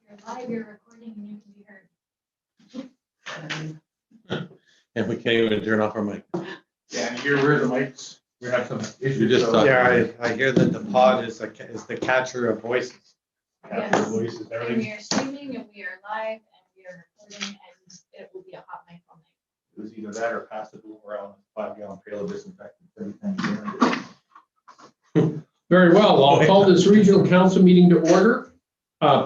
You're live, you're recording, and you can be heard. And we can't even turn off our mic. Yeah, and here where the mics, we have some issues. You're just so- talking. Yeah, I hear that the pod is the catcher of voices. Capture Yes. voices, And everything. we are streaming, and we are live, and we are recording, and it will be a hot mic all night. It was either that or pass it around a 5-gallon pail of disinfectant every time you do it. Very well, I'll call this regional council meeting to order.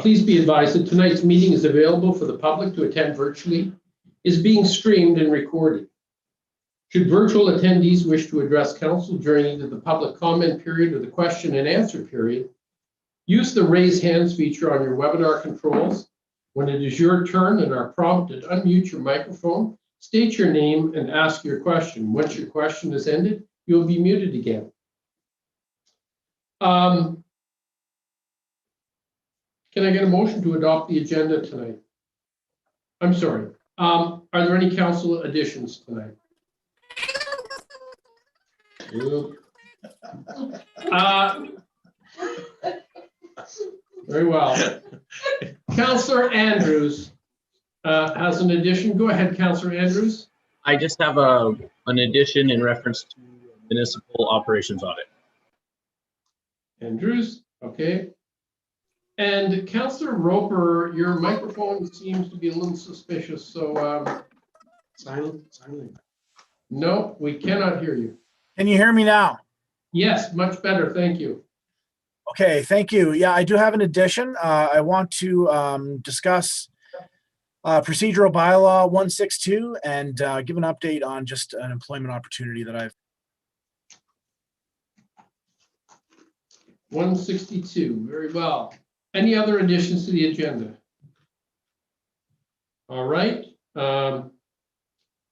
Please be advised that tonight's meeting is available for the public to attend virtually, is being streamed and recorded. Should virtual attendees wish to address council during either the public comment period or the question and answer period, use the raise hands feature on your webinar controls. When it is your turn and are prompted, unmute your microphone, state your name and ask your question. Once your question is ended, you'll be muted again. Can I get a motion to adopt the agenda tonight? I'm sorry. Are there any council additions tonight? Very well. Councillor Andrews has an addition. Go ahead, Councillor Andrews. I just have an addition in reference to municipal operations audit. Andrews, okay. And Councillor Roper, your microphone seems to be a little suspicious, so Silent. no, we cannot hear you. Can you hear me now? Yes, much better, thank you. Okay, thank you. Yeah, I do have an addition. I want to discuss procedural bylaw 162 and give an update on just an employment opportunity that I've. 162, very well. Any other additions to the agenda? All right. I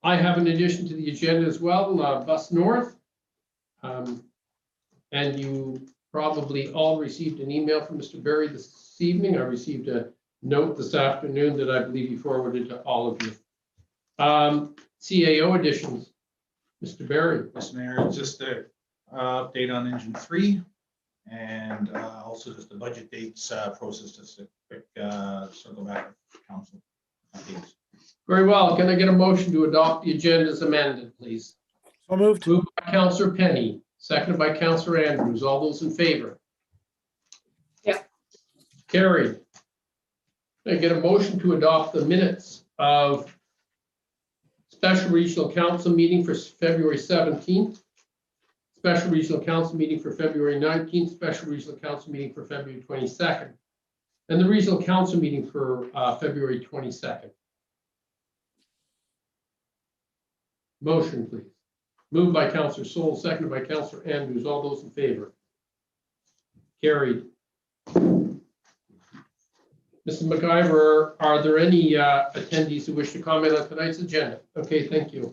have an addition to the agenda as well, Bus North. And you probably all received an email from Mr. Berry this evening. I received a note this afternoon that I believe he forwarded to all of you. CAO additions, Mr. Berry. Mr. Mayor, just a update on engine 3 and also just the budget dates process, just a quick circle back with council updates. Very well. Can I get a motion to adopt the agenda as amended, please? So moved. Moved by Councillor Penny, seconded by Councillor Andrews. All those in favor? Yep. Carried. Can I get a motion to adopt the minutes of special regional council meeting for February 17th, special regional council meeting for February 19th, special regional council meeting for February 22nd, and the regional council meeting for February 22nd. Motion, please. Moved by Councillor Soul, seconded by Councillor Andrews. All those in favor? Carried. Mrs. McIver, are there any attendees who wish to comment on tonight's agenda? Okay, thank you.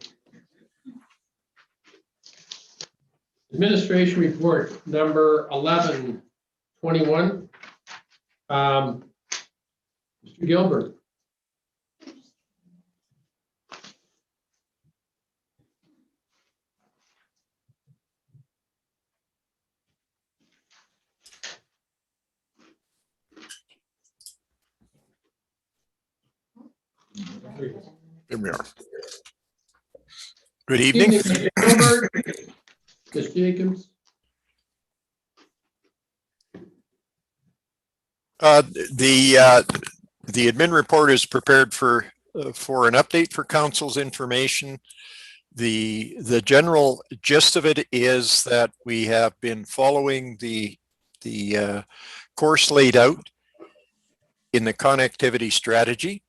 Administration report number 1121. Mr. Gilbert. Here we are. Good evening. Mr. Gilbert. Ms. Jacobs. The admin report is prepared for an update for council's information. The general gist of it is that we have been following the course laid out in the connectivity strategy.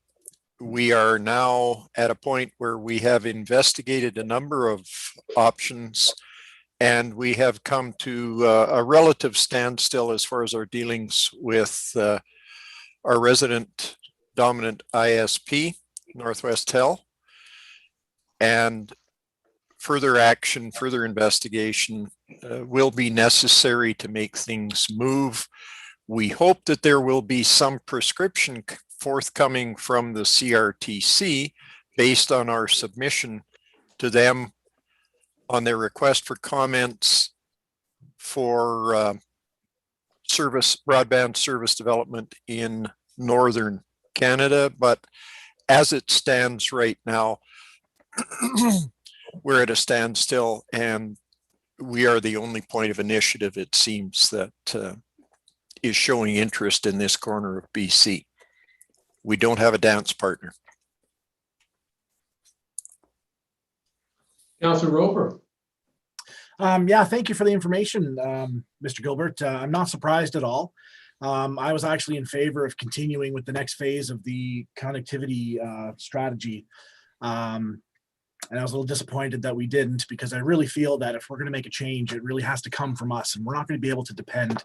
We are now at a point where we have investigated a number of options and we have come to a relative standstill as far as our dealings with our resident dominant ISP, Northwest Tel, and further action, further investigation will be necessary to make things move. We hope that there will be some prescription forthcoming from the CRTC based on our submission to them on their request for comments for broadband service development in northern Canada, but as it stands right now, we're at a standstill, and we are the only point of initiative, it seems, that is showing interest in this corner of BC. We don't have a dance partner. Councillor Roper. Yeah, thank you for the information, Mr. Gilbert. I'm not surprised at all. I was actually in favor of continuing with the next phase of the connectivity strategy. And I was a little disappointed that we didn't, because I really feel that if we're going to make a change, it really has to come from us, and we're not going to be able to depend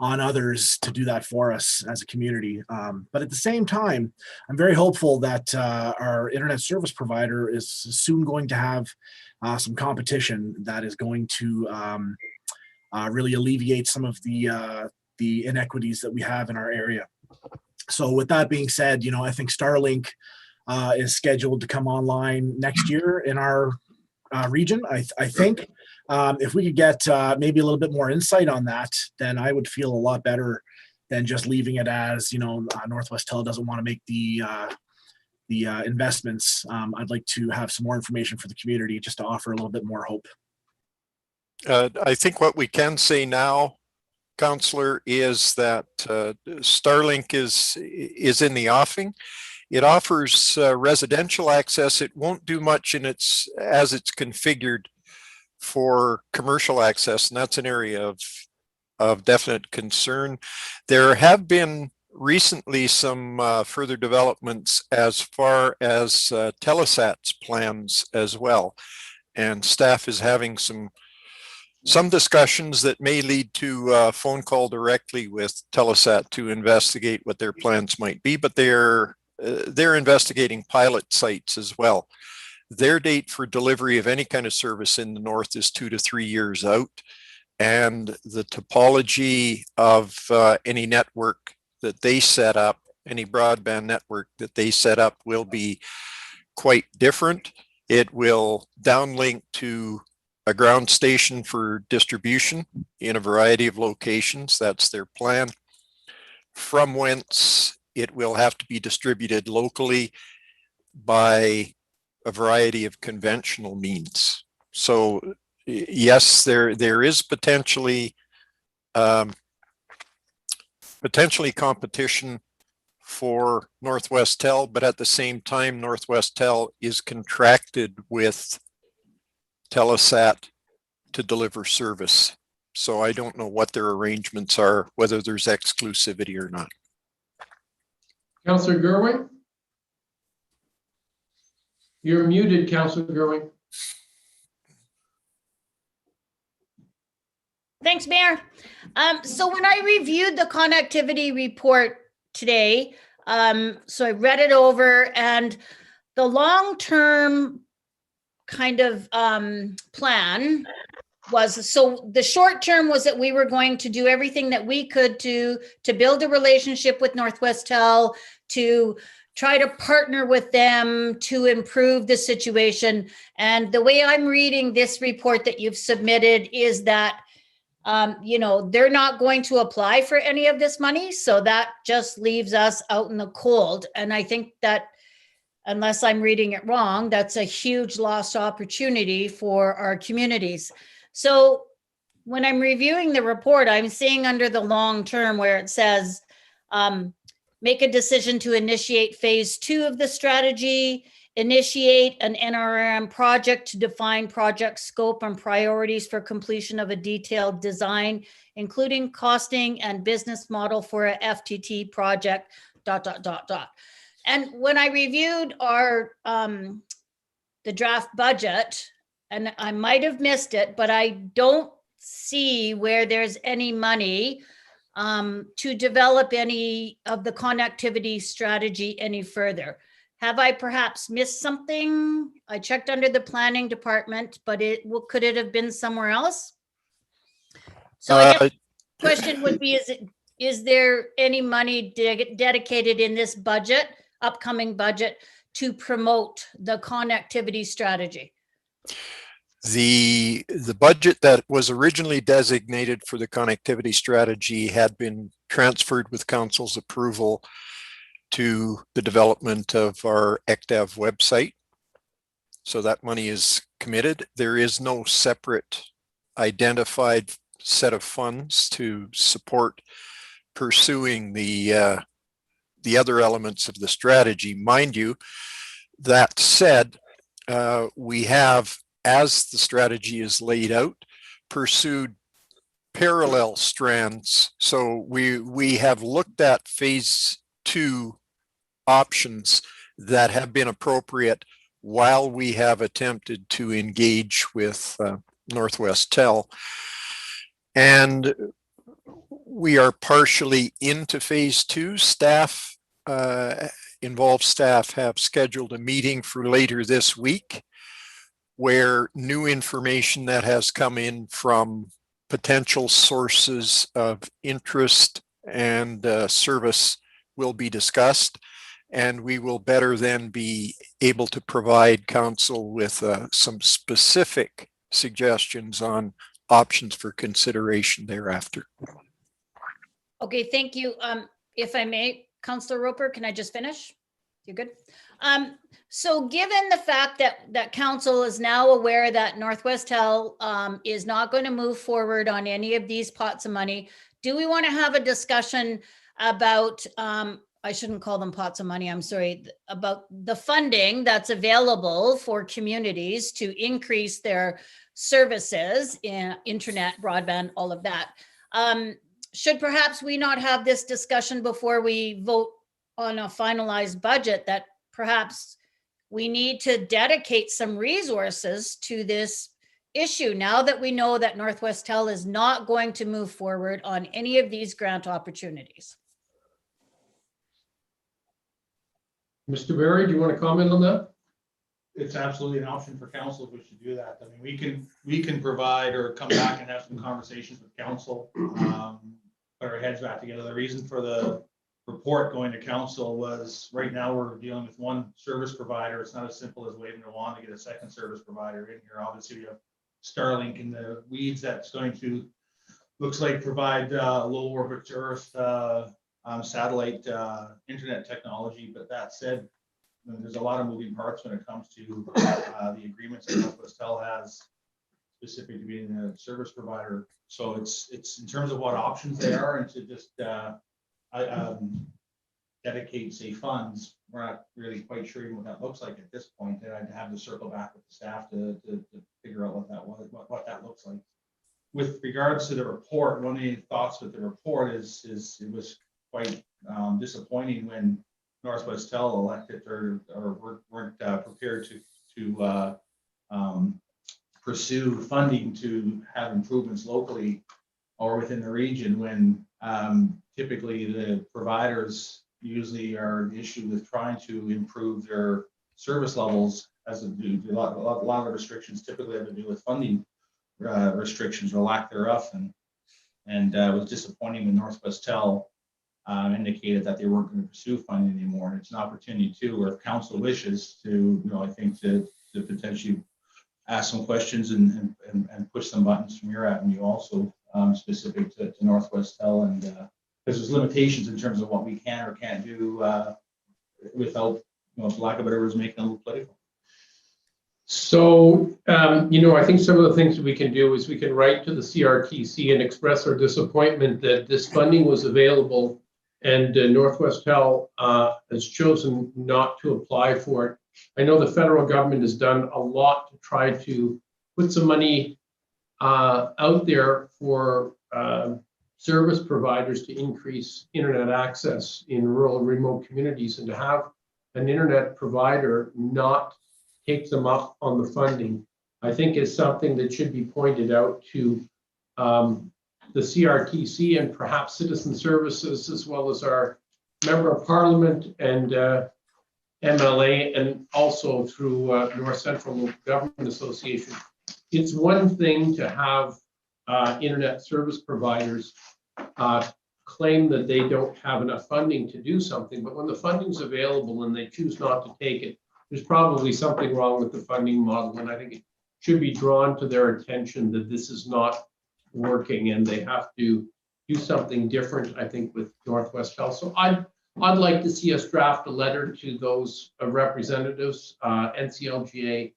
on others to do that for us as a community. But at the same time, I'm very hopeful that our internet service provider is soon going to have some competition that is going to really alleviate some of the inequities that we have in our area. So with that being said, you know, I think Starlink is scheduled to come online next year in our region. I think if we could get maybe a little bit more insight on that, then I would feel a lot better than just leaving it as, you know, Northwest Tel doesn't want to make the investments. I'd like to have some more information for the community just to offer a little bit more hope. I think what we can say now, Councillor, is that Starlink is in the offing. It offers residential access. It won't do much as it's configured for commercial access, and that's an area of definite concern. There have been recently some further developments as far as Telesat's plans as well, and staff is having some discussions that may lead to a phone call directly with Telesat to investigate what their plans might be, but they're investigating pilot sites as well. Their date for delivery of any kind of service in the north is 2 to 3 years out, and the topology of any network that they set up, any broadband network that they set up, will be quite different. It will downlink to a ground station for distribution in a variety of locations. That's their plan, from whence it will have to be distributed locally by a variety of conventional means. So yes, there is potentially competition for Northwest Tel, but at the same time, Northwest Tel is contracted with Telesat to deliver service. So I don't know what their arrangements are, whether there's exclusivity or not. Councillor Gerwin? You're muted, Councillor Gerwin. Thanks, Mayor. So when I reviewed the connectivity report today, so I read it over, and the long-term kind of plan was, so the short term was that we were going to do everything that we could to build a relationship with Northwest Tel, to try to partner with them to improve the situation. And the way I'm reading this report that you've submitted is that you know, they're not going to apply for any of this money. So that just leaves us out in the cold. And I think that, unless I'm reading it wrong, that's a huge lost opportunity for our communities. So when I'm reviewing the report, I'm seeing under the long term where it says, make a decision to initiate phase 2 of the strategy, initiate an NRM project to define project scope and priorities for completion of a detailed design, including costing and business model for a FTT project, ... And when I reviewed our the draft budget, and I might have missed it, but I don't see where there's any money to develop any of the connectivity strategy any further. Have I perhaps missed something? I checked under the planning department, but could it have been somewhere else? So I guess the question would be, is there any money dedicated in this budget, upcoming budget, to promote the connectivity strategy? The budget that was originally designated for the connectivity strategy had been transferred with council's approval to the development of our ECDAV website. So that money is committed. There is no separate identified set of funds to support pursuing the other elements of the strategy. Mind you, that said, we have, as the strategy is laid out, pursued parallel strands. So we have looked at phase 2 options that have been appropriate while we have attempted to engage with Northwest Tel. And we are partially into phase 2. Staff, involved staff have scheduled a meeting for later this week where new information that has come in from potential sources of interest and service will be discussed. And we will better then be able to provide council with some specific suggestions on options for consideration thereafter. Okay, thank you. If I may, Councillor Roper, can I just finish? You good? So given the fact that council is now aware that Northwest Tel is not going to move forward on any of these pots of money, do we want to have a discussion about, I shouldn't call them pots of money, I'm sorry, about the funding that's available for communities to increase their services in internet, broadband, all of that? Should perhaps we not have this discussion before we vote on a finalized budget, that perhaps we need to dedicate some resources to this issue now that we know that Northwest Tel is not going to move forward on any of these grant opportunities? Mr. Barry, do you want to comment on that? It's absolutely an option for council if we should do that. I mean, we can provide or come back and have some conversations with council, put our heads back together. The reason for the report going to council was right now we're dealing with one service provider. It's not as simple as waving a wand to get a second service provider in here. Obviously, we have Starlink in the weeds that's going to, looks like, provide low orbit to Earth satellite internet technology. But that said, there's a lot of moving parts when it comes to the agreements that Northwest Tel has specific to being a service provider. So it's in terms of what options they are, and to just dedicate, say, funds, we're not really quite sure even what that looks like at this point. And I'd have to circle back with the staff to figure out what that was, what that looks like. With regards to the report, one of the thoughts with the report is it was quite disappointing when Northwest Tel elected or weren't prepared to pursue funding to have improvements locally or within the region, when typically the providers usually are the issue with trying to improve their service levels, as a lot of the restrictions typically have to do with funding restrictions or lack thereof, and it was disappointing when Northwest Tel indicated that they weren't going to pursue funding anymore. And it's an opportunity too, where if council wishes to, I think to potentially ask some questions and push some buttons from your avenue also, specific to Northwest Tel, and because there's limitations in terms of what we can or can't do without, for lack of better words, making it a little political. So, I think some of the things that we can do is we can write to the CRTC and express our disappointment that this funding was available and Northwest Tel has chosen not to apply for it. I know the federal government has done a lot to try to put some money out there for service providers to increase internet access in rural and remote communities, and to have an internet provider not take them up on the funding, I think is something that should be pointed out to the CRTC and perhaps Citizen Services, as well as our Member of Parliament and MLA, and also through North Central Local Government Association. It's one thing to have internet service providers claim that they don't have enough funding to do something, but when the funding's available and they choose not to take it, there's probably something wrong with the funding model, and I think it should be drawn to their attention that this is not working and they have to do something different, I think, with Northwest Tel. So I'd I'd like to see us draft a letter to those representatives, NCLGA,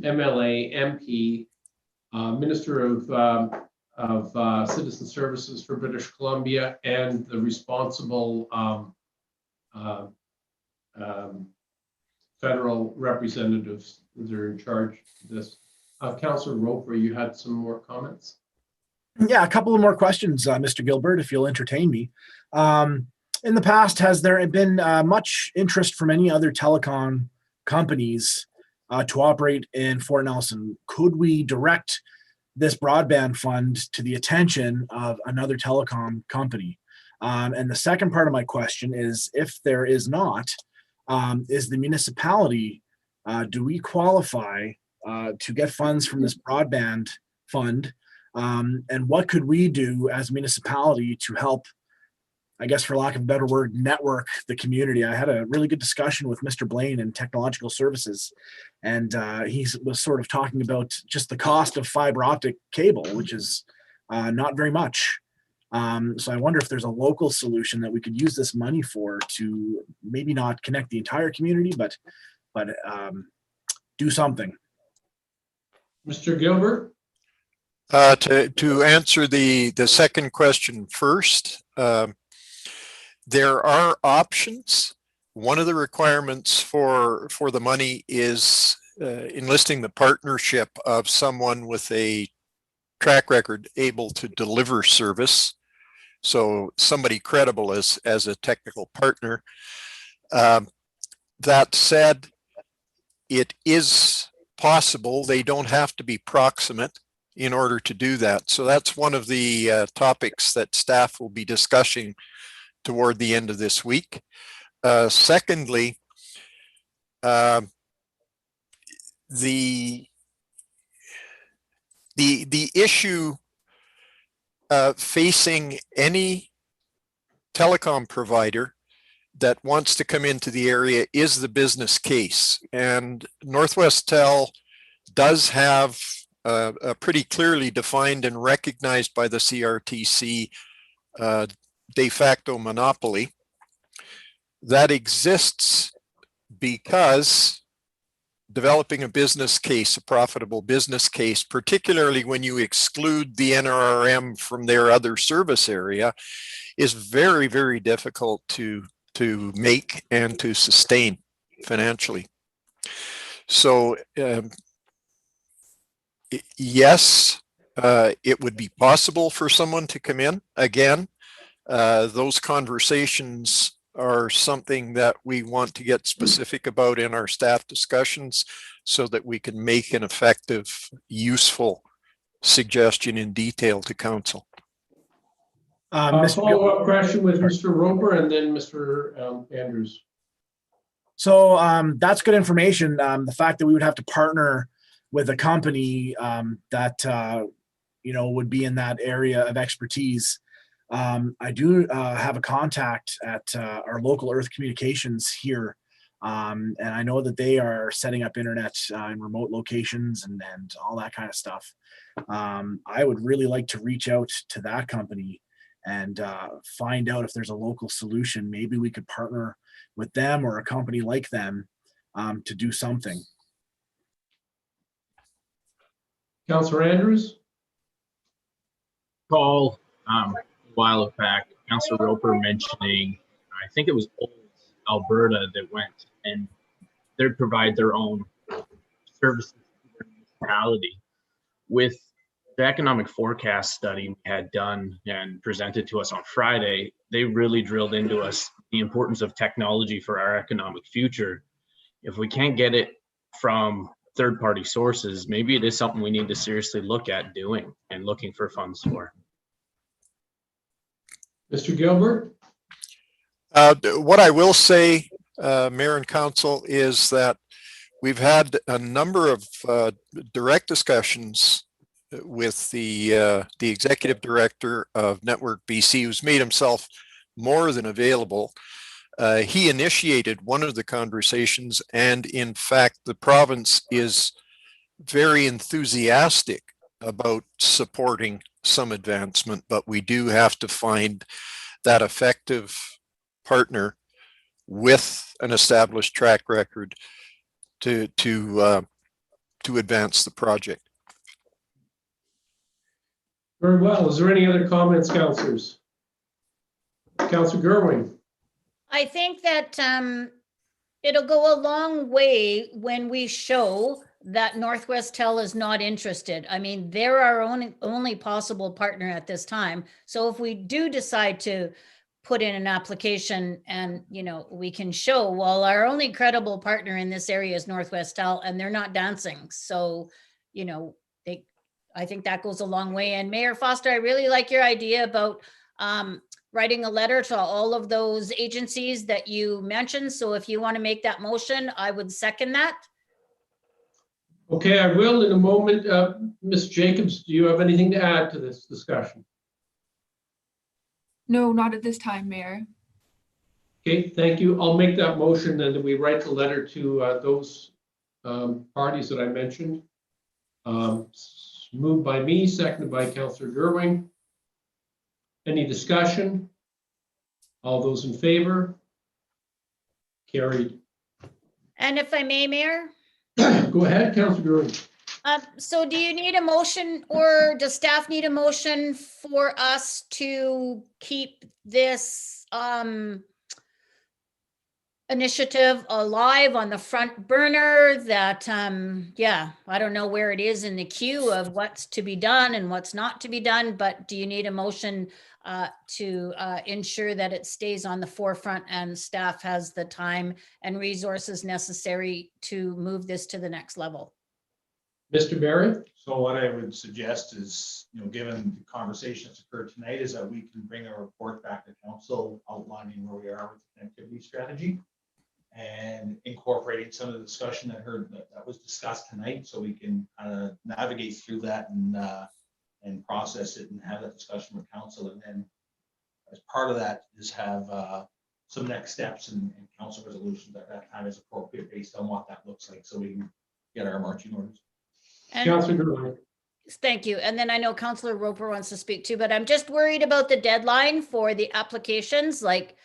MLA, MP, Minister of Citizen Services for British Columbia, and the responsible federal representatives that are in charge of this. Councillor Roper, you had some more comments? Yeah, a couple of more questions, Mr. Gilbert, if you'll entertain me. In the past, has there been much interest from any other telecom companies to operate in Fort Nelson? Could we direct this broadband fund to the attention of another telecom company? And the second part of my question is, if there is not, is the municipality, do we qualify to get funds from this broadband fund? And what could we do as a municipality to help, I guess, for lack of a better word, network the community? I had a really good discussion with Mr. Blaine in Technological Services, and he was sort of talking about just the cost of fiber optic cable, which is not very much. So I wonder if there's a local solution that we could use this money for to maybe not connect the entire community, but do something. Mr. Gilbert? To answer the second question first, there are options. One of the requirements for the money is enlisting the partnership of someone with a track record able to deliver service. So somebody credible as a technical partner. That said, it is possible. They don't have to be proximate in order to do that. So that's one of the topics that staff will be discussing toward the end of this week. Secondly, the issue facing any telecom provider that wants to come into the area is the business case. And Northwest Tel does have a pretty clearly defined and recognized by the CRTC de facto monopoly that exists because developing a business case, a profitable business case, particularly when you exclude the NRRM from their other service area, is very, very difficult to make and to sustain financially. So yes, it would be possible for someone to come in. Again, those conversations are something that we want to get specific about in our staff discussions so that we can make an effective, useful suggestion in detail to council. Follow-up question with Mr. Roper and then Mr. Andrews. So that's good information. The fact that we would have to partner with a company that would be in that area of expertise. I do have a contact at our local Earth Communications here, and I know that they are setting up internet in remote locations and all that kind of stuff. I would really like to reach out to that company and find out if there's a local solution. Maybe we could partner with them or a company like them to do something. Councillor Andrews? Call a while back, Councillor Roper mentioning, I think it was Old Alberta that went and they provide their own services to their municipality. With the economic forecast study we had done and presented to us on Friday, they really drilled into us the importance of technology for our economic future. If we can't get it from third-party sources, maybe it is something we need to seriously look at doing and looking for funds for. Mr. Gilbert? What I will say, Mayor and Council, is that we've had a number of direct discussions with the executive director of Network BC, who's made himself more than available. He initiated one of the conversations, and in fact, the province is very enthusiastic about supporting some advancement, but we do have to find that effective partner with an established track record to advance the project. Very well. Is there any other comments, councillors? Councillor Gerwin? I think that it'll go a long way when we show that Northwest Tel is not interested. I mean, they're our only possible partner at this time. So if we do decide to put in an application and, you know, we can show, well, our only credible partner in this area is Northwest Tel and they're not dancing. So, you know, I think that goes a long way. And Mayor Foster, I really like your idea about writing a letter to all of those agencies that you mentioned. So if you want to make that motion, I would second that. Okay, I will in a moment. Ms. Jacobs, do you have anything to add to this discussion? No, not at this time, Mayor. Okay, thank you. I'll make that motion and that we write the letter to those parties that I mentioned. Moved by me, seconded by Councillor Gerwin. Any discussion? All those in favor? Carried. And if I may, Mayor? Go ahead, Councillor Gerwin. So do you need a motion or does staff need a motion for us to keep this initiative alive on the front burner that, yeah, I don't know where it is in the queue of what's to be done and what's not to be done, but do you need a motion to ensure that it stays on the forefront and staff has the time and resources necessary to move this to the next level? Mr. Barry? So what I would suggest is, you know, given the conversation that's occurred tonight, is that we can bring a report back to council outlining where we are with the connectivity strategy and incorporating some of the discussion that was discussed tonight, so we can navigate through that and process it and have that discussion with council. And then as part of that is have some next steps and council resolutions at that time as appropriate based on what that looks like, so we can get our marching orders. Councillor Gerwin. Thank you. And then I know Councillor Roper wants to speak too, but I'm just worried about the deadline for the applications. Like,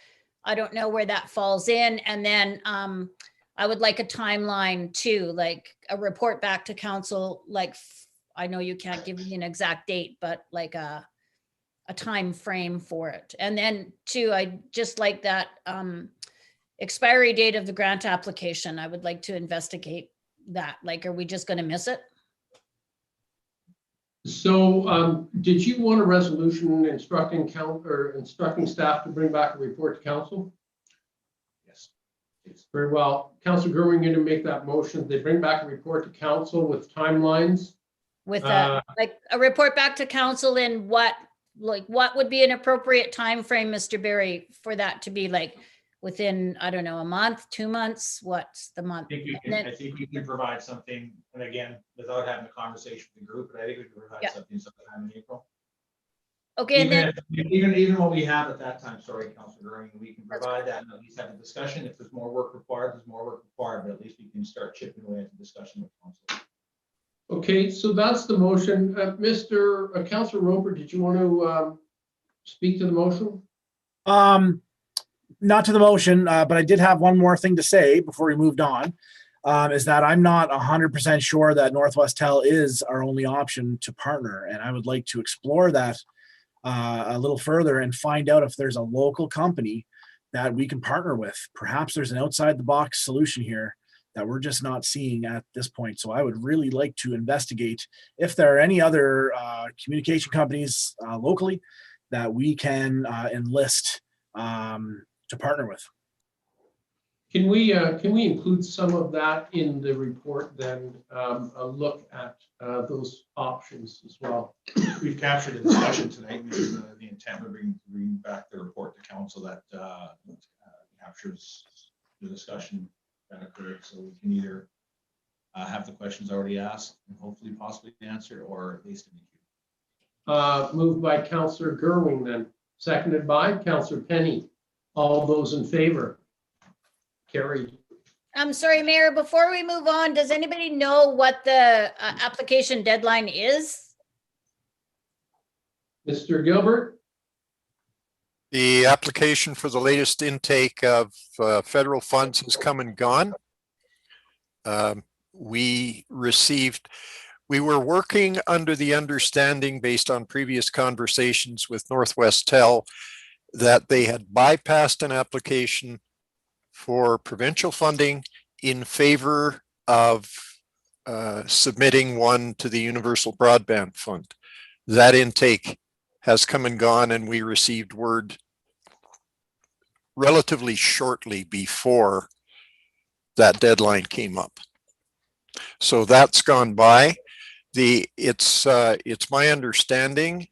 I don't know where that falls in. And then I would like a timeline too, like a report back to council. Like, I know you can't give me an exact date, but like a time frame for it. And then too, I just like that expiry date of the grant application. I would like to investigate that. Like, are we just going to miss it? So did you want a resolution instructing staff to bring back a report to council? Yes. Very well. Councillor Gerwin, going to make that motion. They bring back a report to council with timelines. With like a report back to council in what would be an appropriate time frame, Mr. Barry, for that to be like within, I don't know, a month, 2 months? What's the month? I think you can provide something, and again, without having a conversation with the group, but I think we can provide something sometime in April. Okay, and then Even what we have at that time, sorry, Councillor Gerwin, we can provide that and at least have a discussion. If there's more work required, there's more work required, but at least we can start chipping away at the discussion with council. Okay, so that's the motion. Councillor Roper, did you want to speak to the motion? Not to the motion, but I did have one more thing to say before we moved on, is that I'm not 100% sure that Northwest Tel is our only option to partner. And I would like to explore that a little further and find out if there's a local company that we can partner with. Perhaps there's an outside the box solution here that we're just not seeing at this point. So I would really like to investigate if there are any other communication companies locally that we can enlist to partner with. Can we include some of that in the report then, a look at those options as well? We've captured the discussion tonight, which is the intent of bringing back the report to council that captures the discussion that occurred. So we can either have the questions already asked and hopefully possibly answered, or at least in the queue. Moved by Councillor Gerwin then, seconded by Councillor Penny. All those in favor? Carried. I'm sorry, Mayor, before we move on, does anybody know what the application deadline is? Mr. Gilbert? The application for the latest intake of federal funds has come and gone. We were working under the understanding, based on previous conversations with Northwest Tel, that they had bypassed an application for provincial funding in favor of submitting one to the Universal Broadband Fund. That intake has come and gone, and we received word relatively shortly before that deadline came up. So that's gone by. It's my understanding,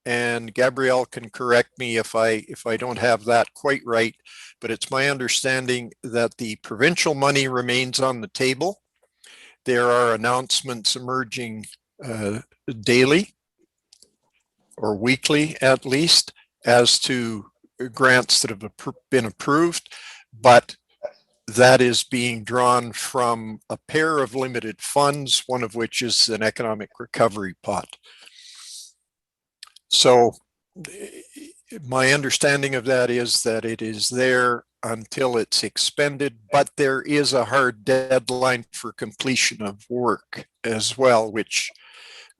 and Gabrielle can correct me if I don't have that quite right, but it's my understanding that the provincial money remains on the table. There are announcements emerging daily or weekly at least as to grants that have been approved, but that is being drawn from a pair of limited funds, one of which is an economic recovery pot. So my understanding of that is that it is there until it's expended, but there is a hard deadline for completion of work as well, which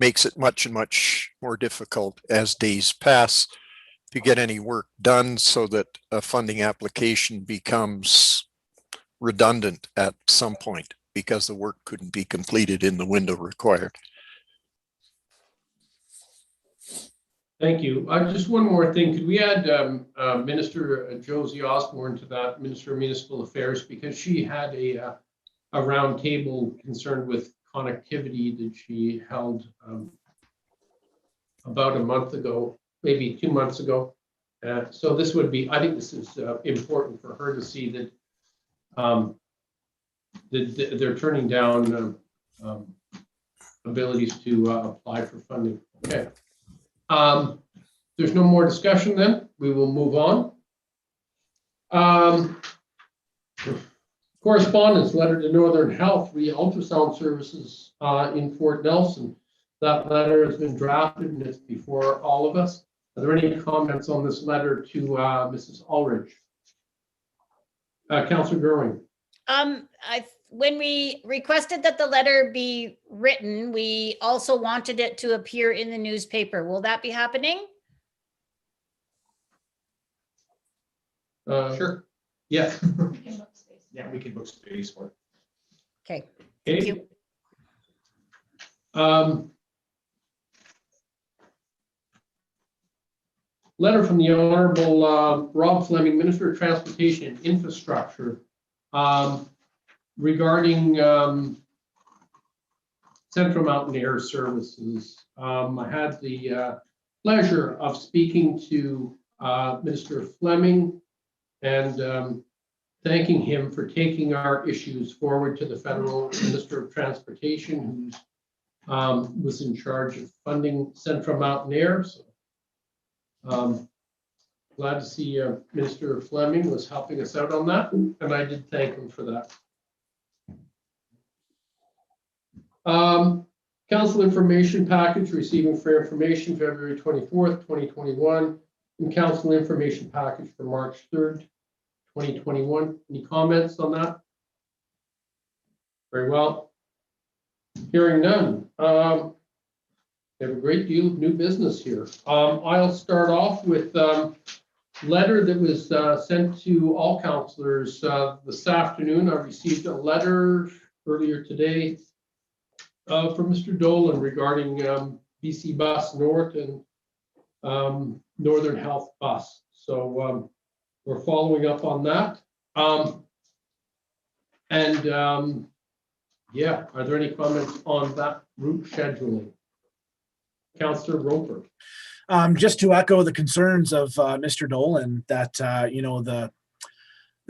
makes it much more difficult as days pass to get any work done, so that a funding application becomes redundant at some point because the work couldn't be completed in the window required. Thank you. Just one more thing. Could we add Minister Josie Osborne to that, Minister of Municipal Affairs, because she had a round table concerned with connectivity that she held about a month ago, maybe 2 months ago. So this would be, I think this is important for her to see that they're turning down abilities to apply for funding. Okay. There's no more discussion then. We will move on. Correspondence, letter to Northern Health, ultrasound services in Fort Nelson. That letter has been drafted and it's before all of us. Are there any comments on this letter to Mrs. Ulrich? Councillor Gerwing. When we requested that the letter be written, we also wanted it to appear in the newspaper. Will that be happening? Sure. Yeah. We can book space. Yeah, we can book space for it. Okay, thank Okay. you. Letter from the Honorable Rob Fleming, Minister of Transportation and Infrastructure, regarding Central Mountain Air Services. I had the pleasure of speaking to Minister Fleming and thanking him for taking our issues forward to the Federal Minister of Transportation, who was in charge of funding Central Mountain Air. So, glad to see Minister Fleming was helping us out on that, and I did thank him for that. Council information package, receiving for information February 24th, 2021, and council information package for March 3rd, 2021. Any comments on that? Very well. Hearing none. We have a great deal of new business here. I'll start off with letter that was sent to all councillors this afternoon. I received a letter earlier today from Mr. Dolan regarding BC Bus North and Northern Health Bus. So we're following up on that. Yeah, are there any comments on that route scheduling? Councillor Roper. Just to echo the concerns of Mr. Dolan, that you know, the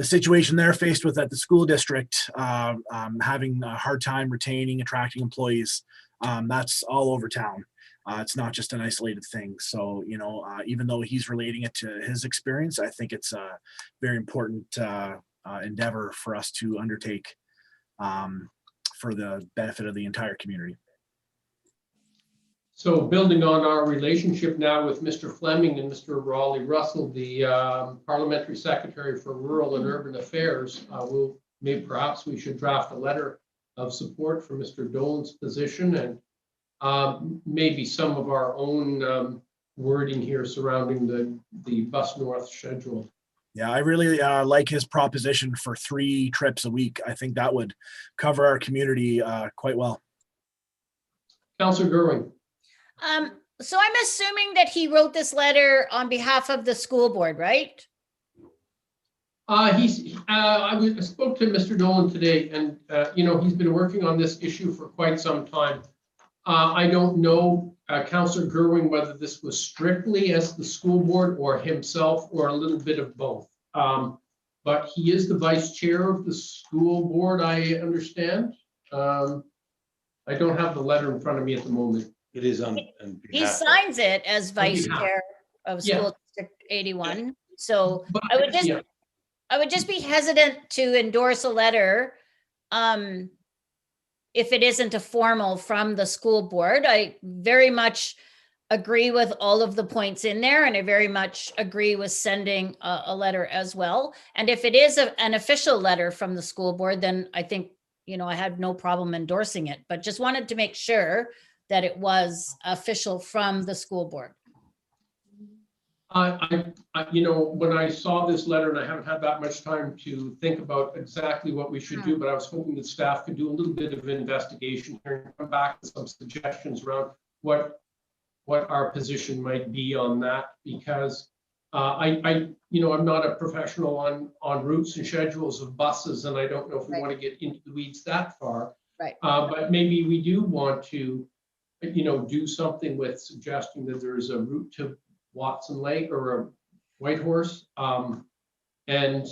situation they're faced with at the school district, having a hard time retaining, attracting employees, that's all over town. It's not just an isolated thing. So, you know, even though he's relating it to his experience, I think it's a very important endeavor for us to undertake for the benefit of the entire community. So building on our relationship now with Mr. Fleming and Mr. Raleigh Russell, the Parliamentary Secretary for Rural and Urban Affairs, perhaps we should draft a letter of support for Mr. Dolan's position, and maybe some of our own wording here surrounding the Bus North schedule. Yeah, I really like his proposition for 3 trips a week. I think that would cover our community quite well. Councillor Gerwin. So I'm assuming that he wrote this letter on behalf of the school board, right? I spoke to Mr. Dolan today, and he's been working on this issue for quite some time. I don't know, Councillor Gerwin, whether this was strictly as the school board or himself or a little bit of both. But he is the vice chair of the school board, I understand. I don't have the letter in front of me at the moment. It is on. He signs it as vice behalf. chair of Yeah. School District 81. So But I would just be hesitant to endorse a letter if it isn't a formal from the school board. I very much agree with all of the points in there, and I very much agree with sending a letter as well. And if it is an official letter from the school board, then I think, I had no problem endorsing it, but just wanted to make sure that it was official from the school board. When I saw this letter, and I haven't had that much time to think about exactly what we should do, but I was hoping that staff could do a little bit of investigation here and come back with some suggestions around what our position might be on that, because I'm not a professional on routes and schedules of buses, and I don't know if we want to get into the weeds that far. Right. But maybe we do want to, do something with suggesting that there's a route to Watson Lake or a Whitehorse, and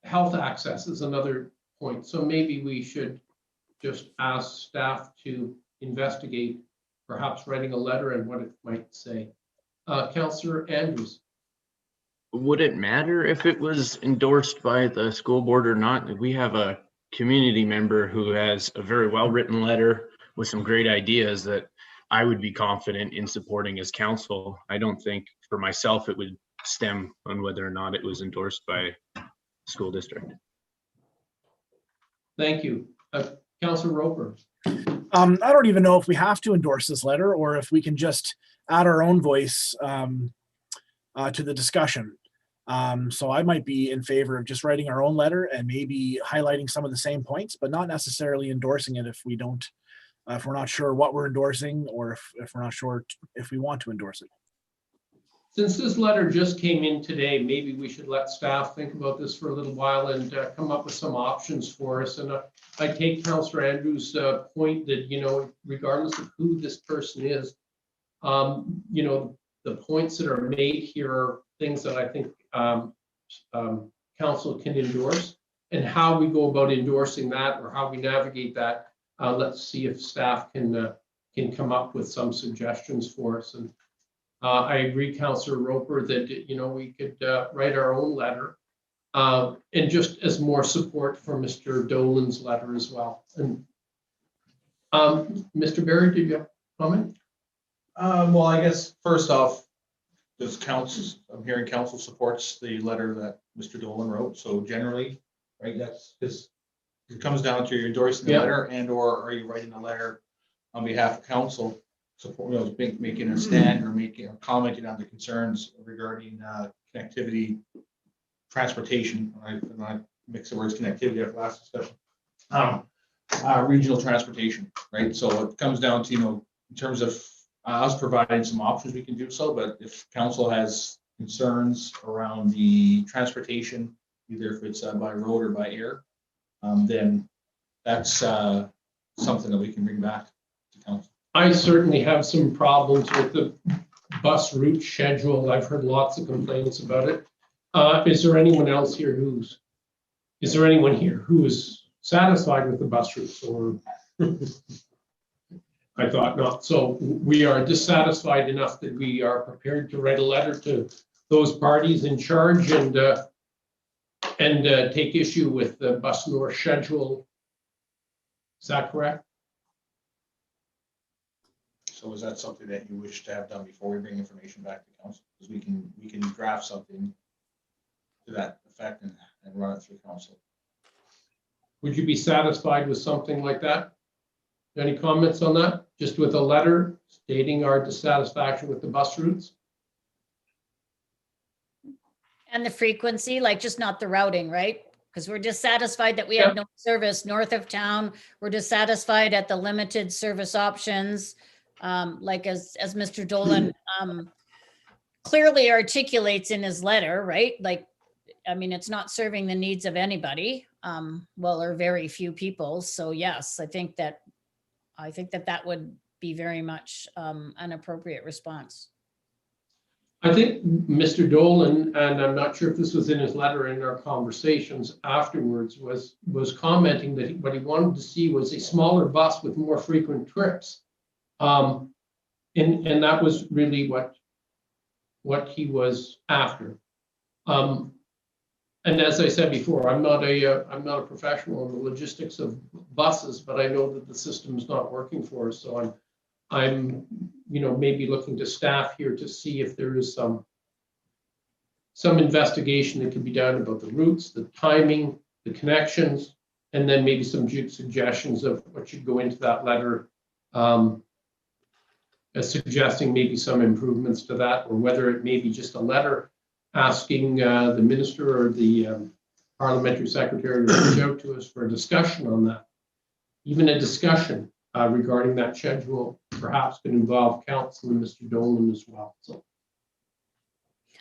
health access is another point. So maybe we should just ask staff to investigate, perhaps writing a letter and what it might say. Councillor Andrews. Would it matter if it was endorsed by the school board or not? We have a community member who has a very well-written letter with some great ideas that I would be confident in supporting as council. I don't think for myself it would stem on whether or not it was endorsed by the school district. Thank you. Councillor Roper. I don't even know if we have to endorse this letter or if we can just add our own voice to the discussion. So I might be in favor of just writing our own letter and maybe highlighting some of the same points, but not necessarily endorsing it if we don't, if we're not sure what we're endorsing, or if we're not sure if we want to endorse it. Since this letter just came in today, maybe we should let staff think about this for a little while and come up with some options for us. And I take Councillor Andrews' point that, regardless of who this person is, the points that are made here are things that I think council can endorse, and how we go about endorsing that or how we navigate that. Let's see if staff can come up with some suggestions for us. And I agree, Councillor Roper, that we could write our own letter, and just as more support for Mr. Dolan's letter as well. And Mr. Barry, did you have a comment? Well, I guess first off, I'm hearing council supports the letter that Mr. Dolan wrote. So generally, right, that's because it comes down to you're endorsing the Yeah. letter, and or are you writing a letter on behalf of council, support, making a stand or making or commenting on the concerns regarding connectivity, transportation. I mix the words connectivity after last discussion. Regional transportation, right? So it comes down to, in terms of us providing some options, we can do so. But if council has concerns around the transportation, either if it's by road or by air, then that's something that we can bring back to council. I certainly have some problems with the bus route schedule. I've heard lots of complaints about it. Is there anyone else here is there anyone here who is satisfied with the bus routes, or? I thought not. So we are dissatisfied enough that we are prepared to write a letter to those parties in charge and take issue with the Bus North schedule. Is that correct? So is that something that you wish to have done before we bring information back to council? Because we can draft something to that effect and run it through council. Would you be satisfied with something like that? Any comments on that? Just with a letter stating our dissatisfaction with the bus routes? And the frequency, like just not the routing, right? Because we're dissatisfied that we have no service north of town. We're dissatisfied at the limited service options. Like as Mr. Dolan clearly articulates in his letter, right? Like, I mean, it's not serving the needs of anybody, well, or very few people. So yes, I think that that would be very much an appropriate response. I think Mr. Dolan, and I'm not sure if this was in his letter in our conversations afterwards, was commenting that what he wanted to see was a smaller bus with more frequent trips. And that was really what he was after. And as I said before, I'm not a professional in the logistics of buses, but I know that the system is not working for us. So I'm maybe looking to staff here to see if there is some investigation that can be done about the routes, the timing, the connections, and then maybe some suggestions of what should go into that letter, suggesting maybe some improvements to that, or whether it may be just a letter asking the minister or the parliamentary secretary to reach out to us for a discussion on that. Even a discussion regarding that schedule perhaps could involve council and Mr. Dolan as well. So.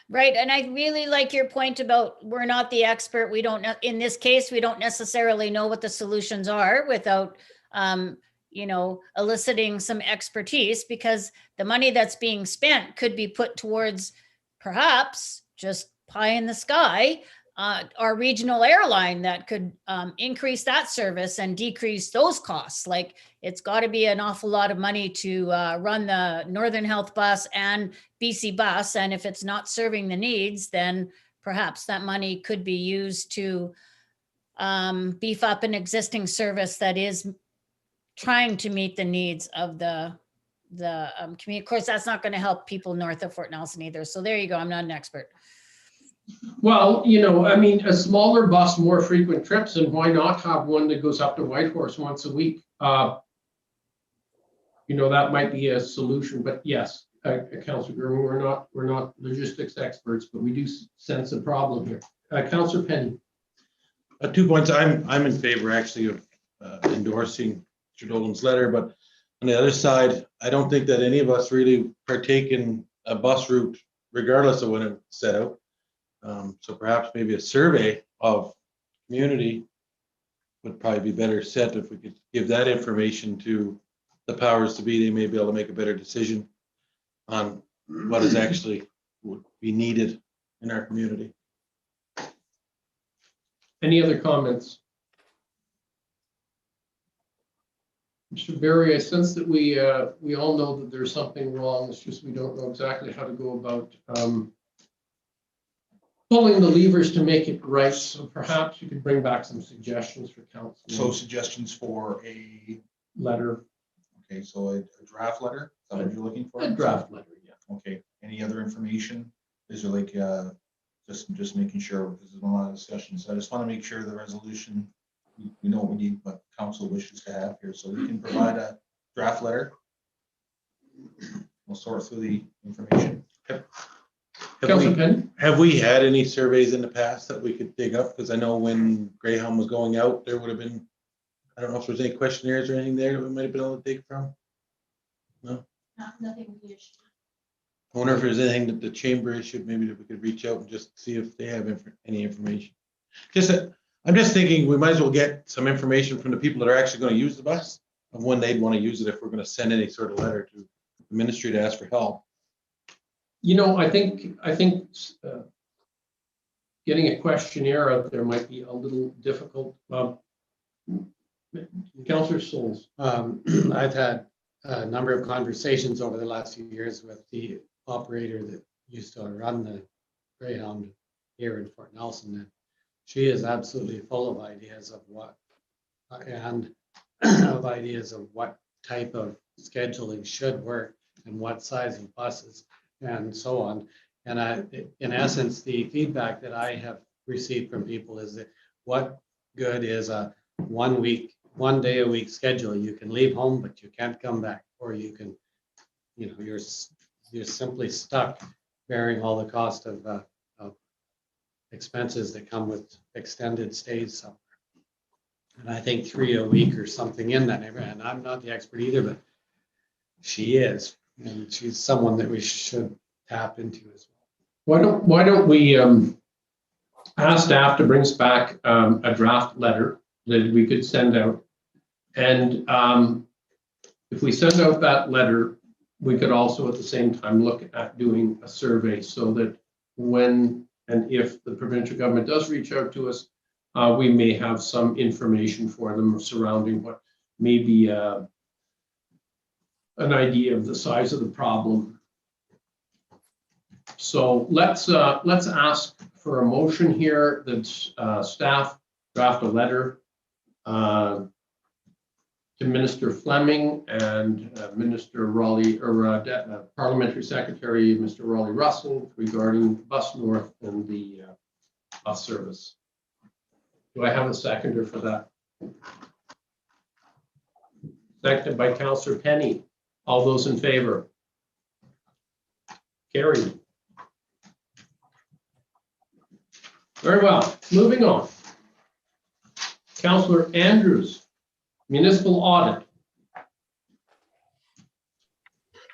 Right, and I really like your point about we're not the expert. We don't know, in this case, we don't necessarily know what the solutions are without, eliciting some expertise, because the money that's being spent could be put towards perhaps just pie in the sky, our regional airline that could increase that service and decrease those costs. Like, it's got to be an awful lot of money to run the Northern Health Bus and BC Bus. And if it's not serving the needs, then perhaps that money could be used to beef up an existing service that is trying to meet the needs of the community. Of course, that's not going to help people north of Fort Nelson either. So there you go. I'm not an expert. Well, I mean, a smaller bus, more frequent trips, and why not have one that goes up to Whitehorse once a week? That might be a solution, but yes, Councillor Gurman, we're not logistics experts, but we do sense a problem here. Councillor Penny. 2 points. I'm in favor actually of endorsing Mr. Dolan's letter, but on the other side, I don't think that any of us really partake in a bus route, regardless of when it's set out. So perhaps maybe a survey of community would probably be better set. If we could give that information to the powers to be, they may be able to make a better decision on what is actually would be needed in our community. Any other comments? Mr. Barry, I sense that we all know that there's something wrong. It's just we don't know exactly how to go about pulling the levers to make it right. So perhaps you could bring back some suggestions for council. So suggestions for a letter. Okay, so a draft letter, is that what you're looking for? A draft letter, yeah. Okay, any other information? Is there like, just making sure, because there's a lot of discussion. So I just want to make sure the resolution, we know what we need, what council wishes to have here. So we can provide a draft letter. We'll sort through the information. Have we had any surveys in the past that we could dig up? Because I know when Greyhound was going out, there would have been, I don't know if there's any questionnaires or anything there that we might have been able to dig from. No? Nothing we issued. I wonder if there's anything that the chamber issued, maybe that we could reach out and just see if they have any information. I'm just thinking we might as well get some information from the people that are actually going to use the bus of when they'd want to use it if we're going to send any sort of letter to the ministry to ask for help. I think getting a questionnaire out there might be a little difficult. Councillor Souls. I've had a number of conversations over the last few years with the operator that used to run the Greyhound here in Fort Nelson, and she is absolutely full of ideas of what type of scheduling should work and what size of buses and so on. And in essence, the feedback that I have received from people is that what good is a 1 day a week schedule? You can leave home, but you can't come back, or you can, you're simply stuck bearing all the cost of expenses that come with extended stays somewhere. And I think 3 a week or something in that neighborhood, and I'm not the expert either, but she is, and she's someone that we should tap into as well. Why don't we ask staff to bring us back a draft letter that we could send out? And if we send out that letter, we could also at the same time look at doing a survey so that when and if the provincial government does reach out to us, we may have some information for them surrounding what may be an idea of the size of the problem. So let's ask for a motion here that staff draft a letter to Minister Fleming and Minister Raleigh, or Parliamentary Secretary Mr. Raleigh Russell, regarding Bus North and the bus service. Do I have a seconder for that? Seconded by Councillor Penny. All those in favor? Carried. Very well. Moving on. Councillor Andrews, municipal audit.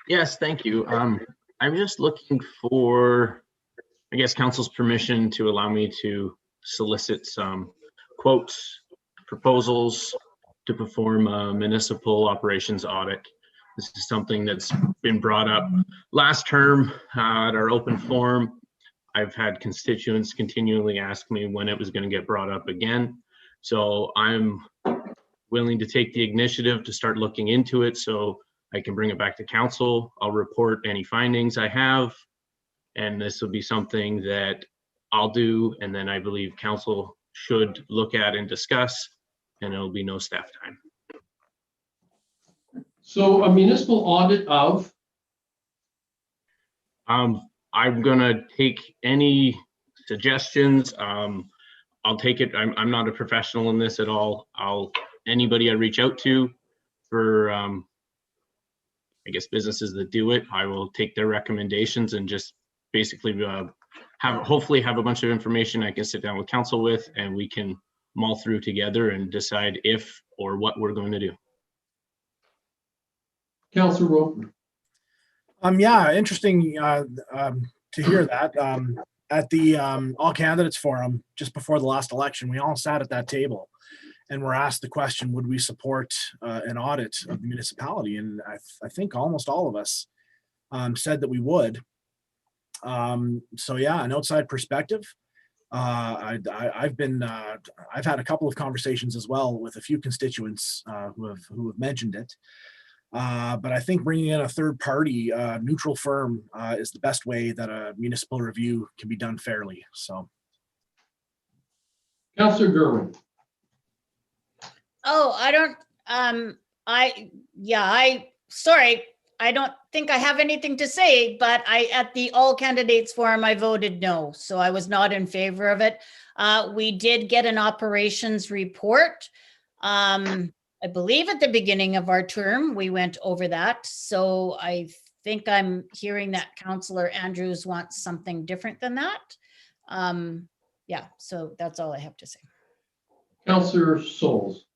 Yes, thank you. I'm just looking for, I guess, council's permission to allow me to solicit some quotes, proposals to perform a municipal operations audit. This is something that's been brought up last term at our open forum. I've had constituents continually ask me when it was going to get brought up again. So I'm willing to take the initiative to start looking into it so I can bring it back to council. I'll report any findings I have, and this will be something that I'll do, and then I believe council should look at and discuss, and it'll be no staff time. So a municipal audit of? I'm gonna take any suggestions. I'll take it. I'm not a professional in this at all. Anybody I reach out to for, I guess, businesses that do it, I will take their recommendations and just basically hopefully have a bunch of information I can sit down with council with, and we can mull through together and decide if or what we're going to do. Councillor Roper. Yeah, interesting to hear that. At the All Candidates Forum, just before the last election, we all sat at that table and were asked the question, would we support an audit of the municipality? And I think almost all of us said that we would. So yeah, an outside perspective. I've had a couple of conversations as well with a few constituents who have mentioned it. But I think bringing in a third party, neutral firm is the best way that a municipal review can be done fairly. So. Councillor Gerwin. Oh, I don't, sorry, I don't think I have anything to say, but at the All Candidates Forum, I voted no. So I was not in favor of it. We did get an operations report. I believe at the beginning of our term, we went over that. So I think I'm hearing that Councillor Andrews wants something different than that. Yeah, so that's all I have to say. Councillor Souls.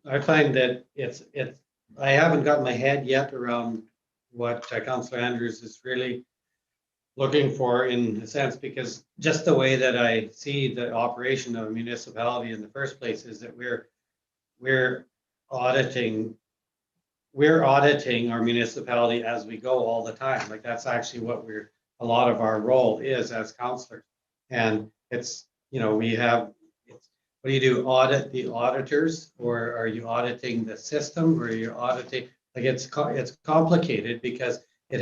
I find that I haven't got my head yet around what Councillor Andrews is really looking for, in a sense, because just the way that I see the operation of a municipality in the first place is that we're auditing our municipality as we go all the time. Like, that's actually what a lot of our role is as councillors. And it's, what do you do? Audit the auditors, or are you auditing the system, or are you auditing? Like, it's complicated because an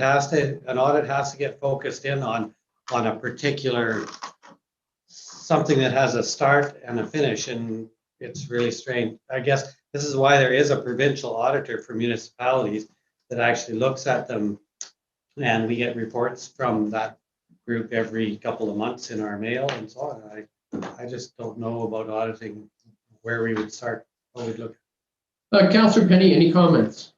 audit has to get focused in on a particular something that has a start and a finish, and it's really strange. I guess This is why there is a provincial auditor for municipalities that actually looks at them. And we get reports from that group every couple of months in our mail and so on. I just don't know about auditing, where we would start, how we'd look. Councillor Penny, any comments?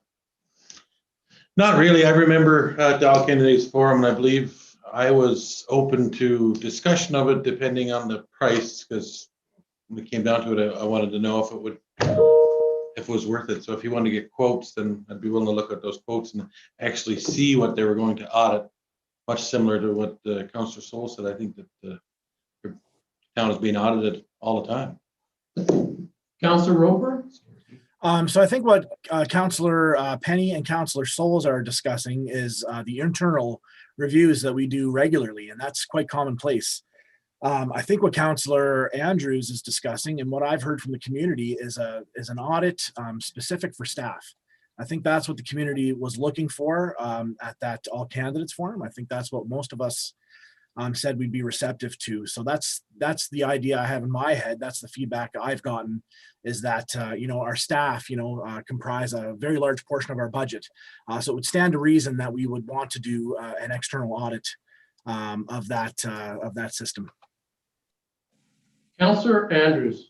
Not really. I remember at the All Candidates Forum, and I believe I was open to discussion of it depending on the price, because when it came down to it, I wanted to know if it was worth it. So if you wanted to get quotes, then I'd be willing to look at those quotes and actually see what they were going to audit. Much similar to what Councillor Soul said. I think that the town is being audited all the time. Councillor Roper? So I think what Councillor Penny and Councillor Souls are discussing is the internal reviews that we do regularly, and that's quite commonplace. I think what Councillor Andrews is discussing, and what I've heard from the community, is an audit specific for staff. I think that's what the community was looking for at that All Candidates Forum. I think that's what most of us said we'd be receptive to. So that's the idea I have in my head. That's the feedback I've gotten, is that our staff comprise a very large portion of our budget. So it would stand to reason that we would want to do an external audit of that system. Councillor Andrews?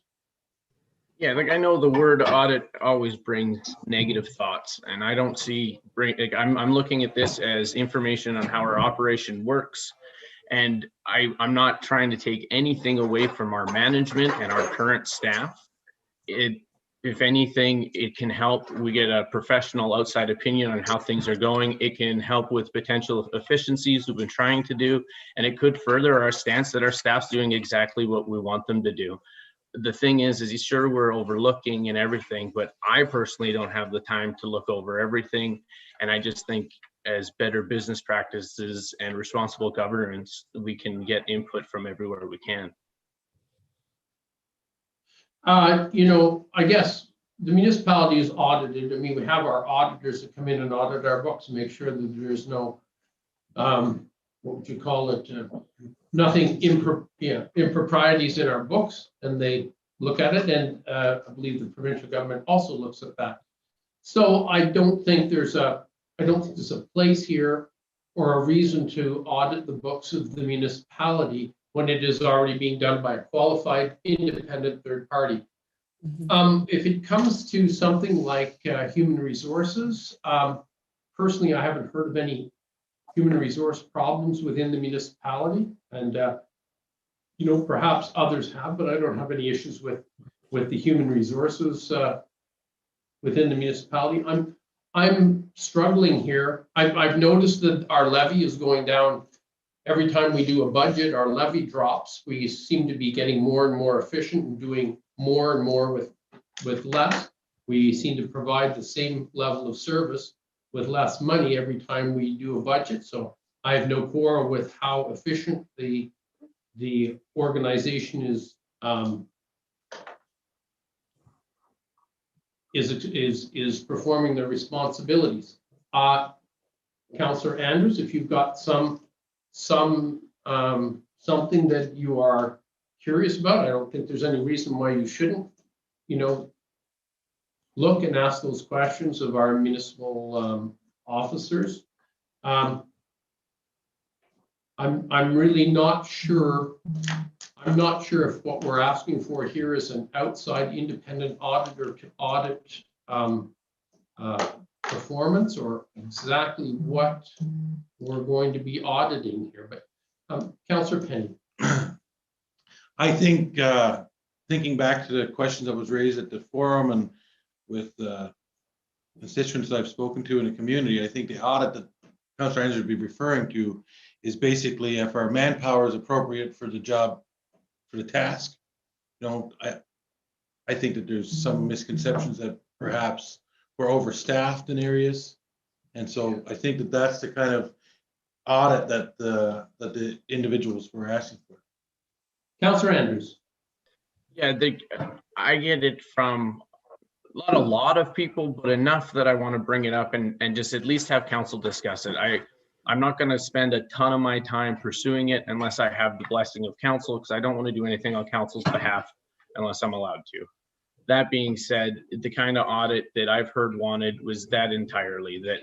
Yeah, like I know the word audit always brings negative thoughts, and I don't see, I'm looking at this as information on how our operation works. And I'm not trying to take anything away from our management and our current staff. If anything, it can help. We get a professional outside opinion on how things are going. It can help with potential efficiencies we've been trying to do, and it could further our stance that our staff's doing exactly what we want them to do. The thing is sure, we're overlooking and everything, but I personally don't have the time to look over everything. And I just think as better business practices and responsible governance, we can get input from everywhere we can. I guess the municipality is audited. I mean, we have our auditors that come in and audit our books and make sure that there's no, what would you call it? Nothing improprieties in our books, and they look at it. And I believe the provincial government also looks at that. So I don't think there's a place here or a reason to audit the books of the municipality when it is already being done by a qualified independent third party. If it comes to something like human resources, personally, I haven't heard of any human resource problems within the municipality, and perhaps others have, but I don't have any issues with the human resources within the municipality. I'm struggling here. I've noticed that our levy is going down. Every time we do a budget, our levy drops. We seem to be getting more and more efficient and doing more and more with less. We seem to provide the same level of service with less money every time we do a budget. So I have no quarrel with how efficient the organization is performing their responsibilities. Councillor Andrews, if you've got something that you are curious about, I don't think there's any reason why you shouldn't, look and ask those questions of our municipal officers. I'm really not sure. I'm not sure if what we're asking for here is an outside independent auditor to audit performance, or exactly what we're going to be auditing here. But Councillor Penny. I think thinking back to the questions that was raised at the forum and with constituents that I've spoken to in the community, I think the audit that Councillor Andrews would be referring to is basically if our manpower is appropriate for the job, for the task. I think that there's some misconceptions that perhaps we're overstaffed in areas. And so I think that that's the kind of audit that the individuals were asking for. Councillor Andrews. Yeah, I get it from not a lot of people, but enough that I want to bring it up and just at least have council discuss it. I'm not going to spend a ton of my time pursuing it unless I have the blessing of council, because I don't want to do anything on council's behalf unless I'm allowed to. That being said, the kind of audit that I've heard wanted was that entirely, that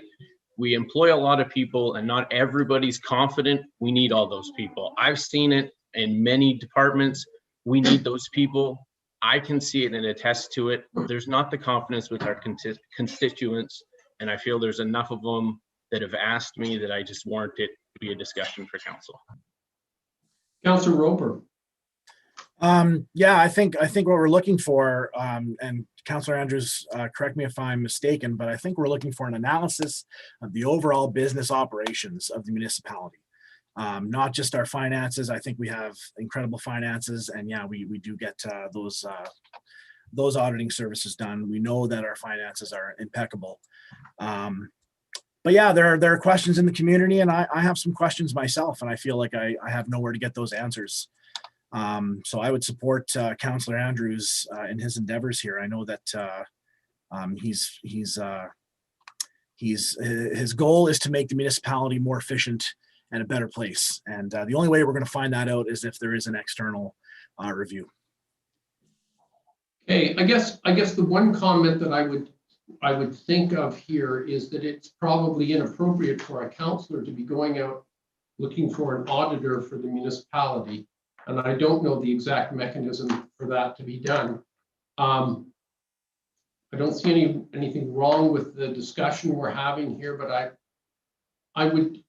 we employ a lot of people and not everybody's confident we need all those people. I've seen it in many departments. We need those people. I can see it and attest to it. There's not the confidence with our constituents, and I feel there's enough of them that have asked me that I just warrant it to be a discussion for council. Councillor Roper. Yeah, I think what we're looking for, and Councillor Andrews, correct me if I'm mistaken, but I think we're looking for an analysis of the overall business operations of the municipality. Not just our finances. I think we have incredible finances, and yeah, we do get those auditing services done. We know that our finances are impeccable. But yeah, there are questions in the community, and I have some questions myself, and I feel like I have nowhere to get those answers. So I would support Councillor Andrews in his endeavors here. I know that his goal is to make the municipality more efficient and a better place. And the only way we're going to find that out is if there is an external review. Okay, I guess the one comment that I would think of here is that it's probably inappropriate for a councillor to be going out looking for an auditor for the municipality. And I don't know the exact mechanism for that to be done. I don't see anything wrong with the discussion we're having here, but I would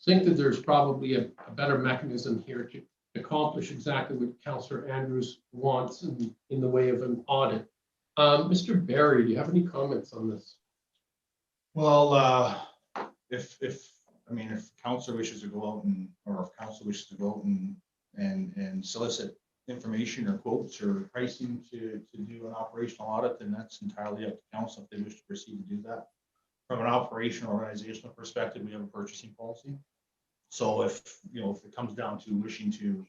think that there's probably a better mechanism here to accomplish exactly what Councillor Andrews wants in the way of an audit. Mr. Barry, do you have any comments on this? Well, if council wishes to go out or if council wishes to go out and solicit information or quotes or pricing to do an operational audit, then that's entirely up to council if they wish to proceed to do that. From an operational organizational perspective, we have a purchasing policy. So if it comes down to wishing to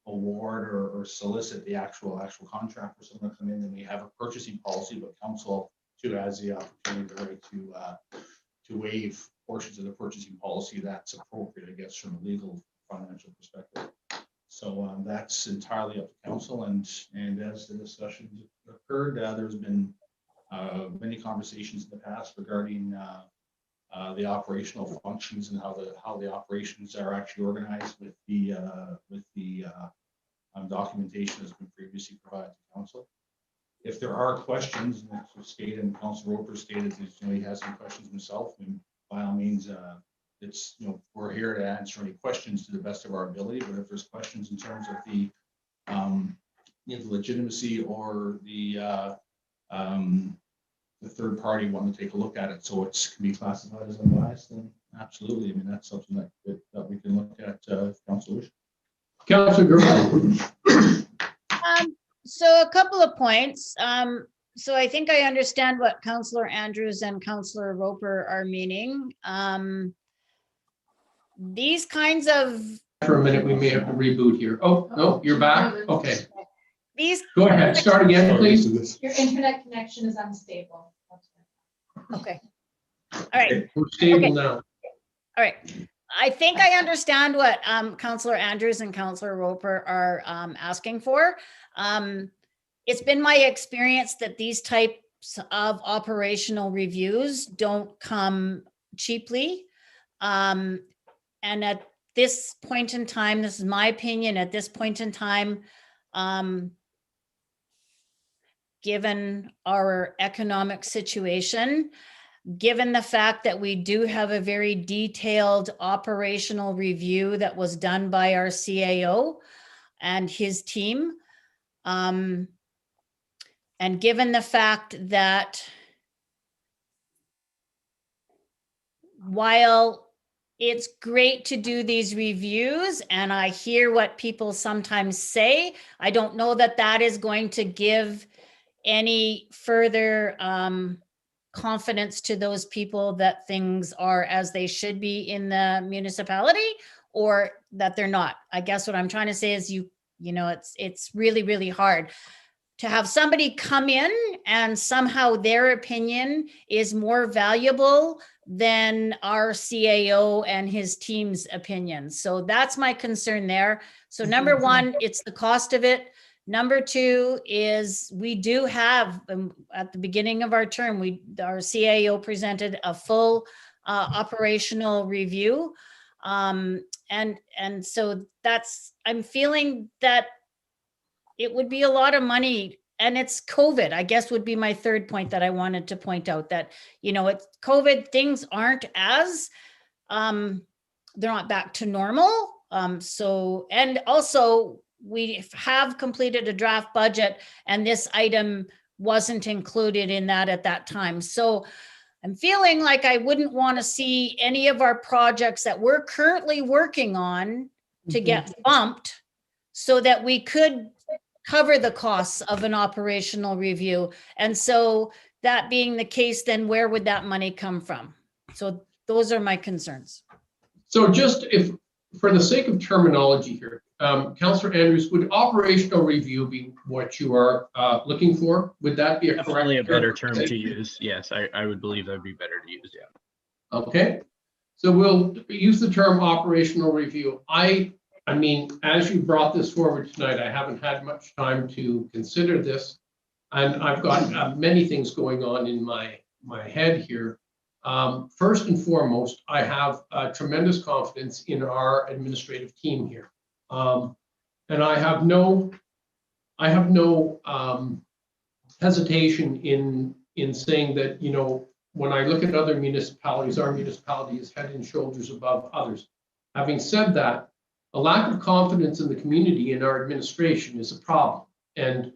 award or solicit the actual contract for someone to come in, then we have a purchasing policy, but council too has the opportunity, the right to waive portions of the purchasing policy that's appropriate, I guess, from a legal financial perspective. So that's entirely up to council, and as the discussions occurred, there's been many conversations in the past regarding the operational functions and how the operations are actually organized with the documentation that's been previously provided to council. If there are questions, and it's stated, and Councillor Roper stated that he has some questions himself, and by all means, we're here to answer any questions to the best of our ability. But if there's questions in terms of the legitimacy or the third party wanting to take a look at it, so it can be classified as unbiased, then absolutely. I mean, that's something that we can look at. Council wish. Councillor Gerber. So a couple of points. So I think I understand what Councillor Andrews and Councillor Roper are meaning. These kinds of... For a minute, we may have to reboot here. Oh, no, you're back? Okay. These... Go ahead, start again, please. Your internet connection is unstable. Okay. All right. We're stable Okay. now. All right. I think I understand what Councillor Andrews and Councillor Roper are asking for. It's been my experience that these types of operational reviews don't come cheaply. And at this point in time, this is my opinion, at this point in time, given our economic situation, given the fact that we do have a very detailed operational review that was done by our CAO and his team, and given the fact that while it's great to do these reviews, and I hear what people sometimes say, I don't know that that is going to give any further confidence to those people that things are as they should be in the municipality, or that they're not. I guess what I'm trying to say is it's really, really hard to have somebody come in and somehow their opinion is more valuable than our CAO and his team's opinion. So that's my concern there. So number one, it's the cost of it. Number two is we do have, at the beginning of our term, our CAO presented a full operational review. And so I'm feeling that it would be a lot of money, and it's COVID, I guess, would be my third point that I wanted to point out, that, it's COVID, things aren't as, they're not back to normal. So, and also we have completed a draft budget, and this item wasn't included in that at that time. So I'm feeling like I wouldn't want to see any of our projects that we're currently working on to get bumped, so that we could cover the costs of an operational review. And so that being the case, then where would that money come from? So those are my concerns. So just for the sake of terminology here, Councillor Andrews, would operational review be what you are looking for? Would that be a correct? Definitely a better term to use. Yes, I would believe that would be better to use. Yeah. Okay, so we'll use the term operational review. I mean, as you brought this forward tonight, I haven't had much time to consider this, and I've got many things going on in my head here. First and foremost, I have tremendous confidence in our administrative team here, and I have no hesitation in saying that, when I look at other municipalities, our municipality is head and shoulders above others. Having said that, a lack of confidence in the community in our administration is a problem, and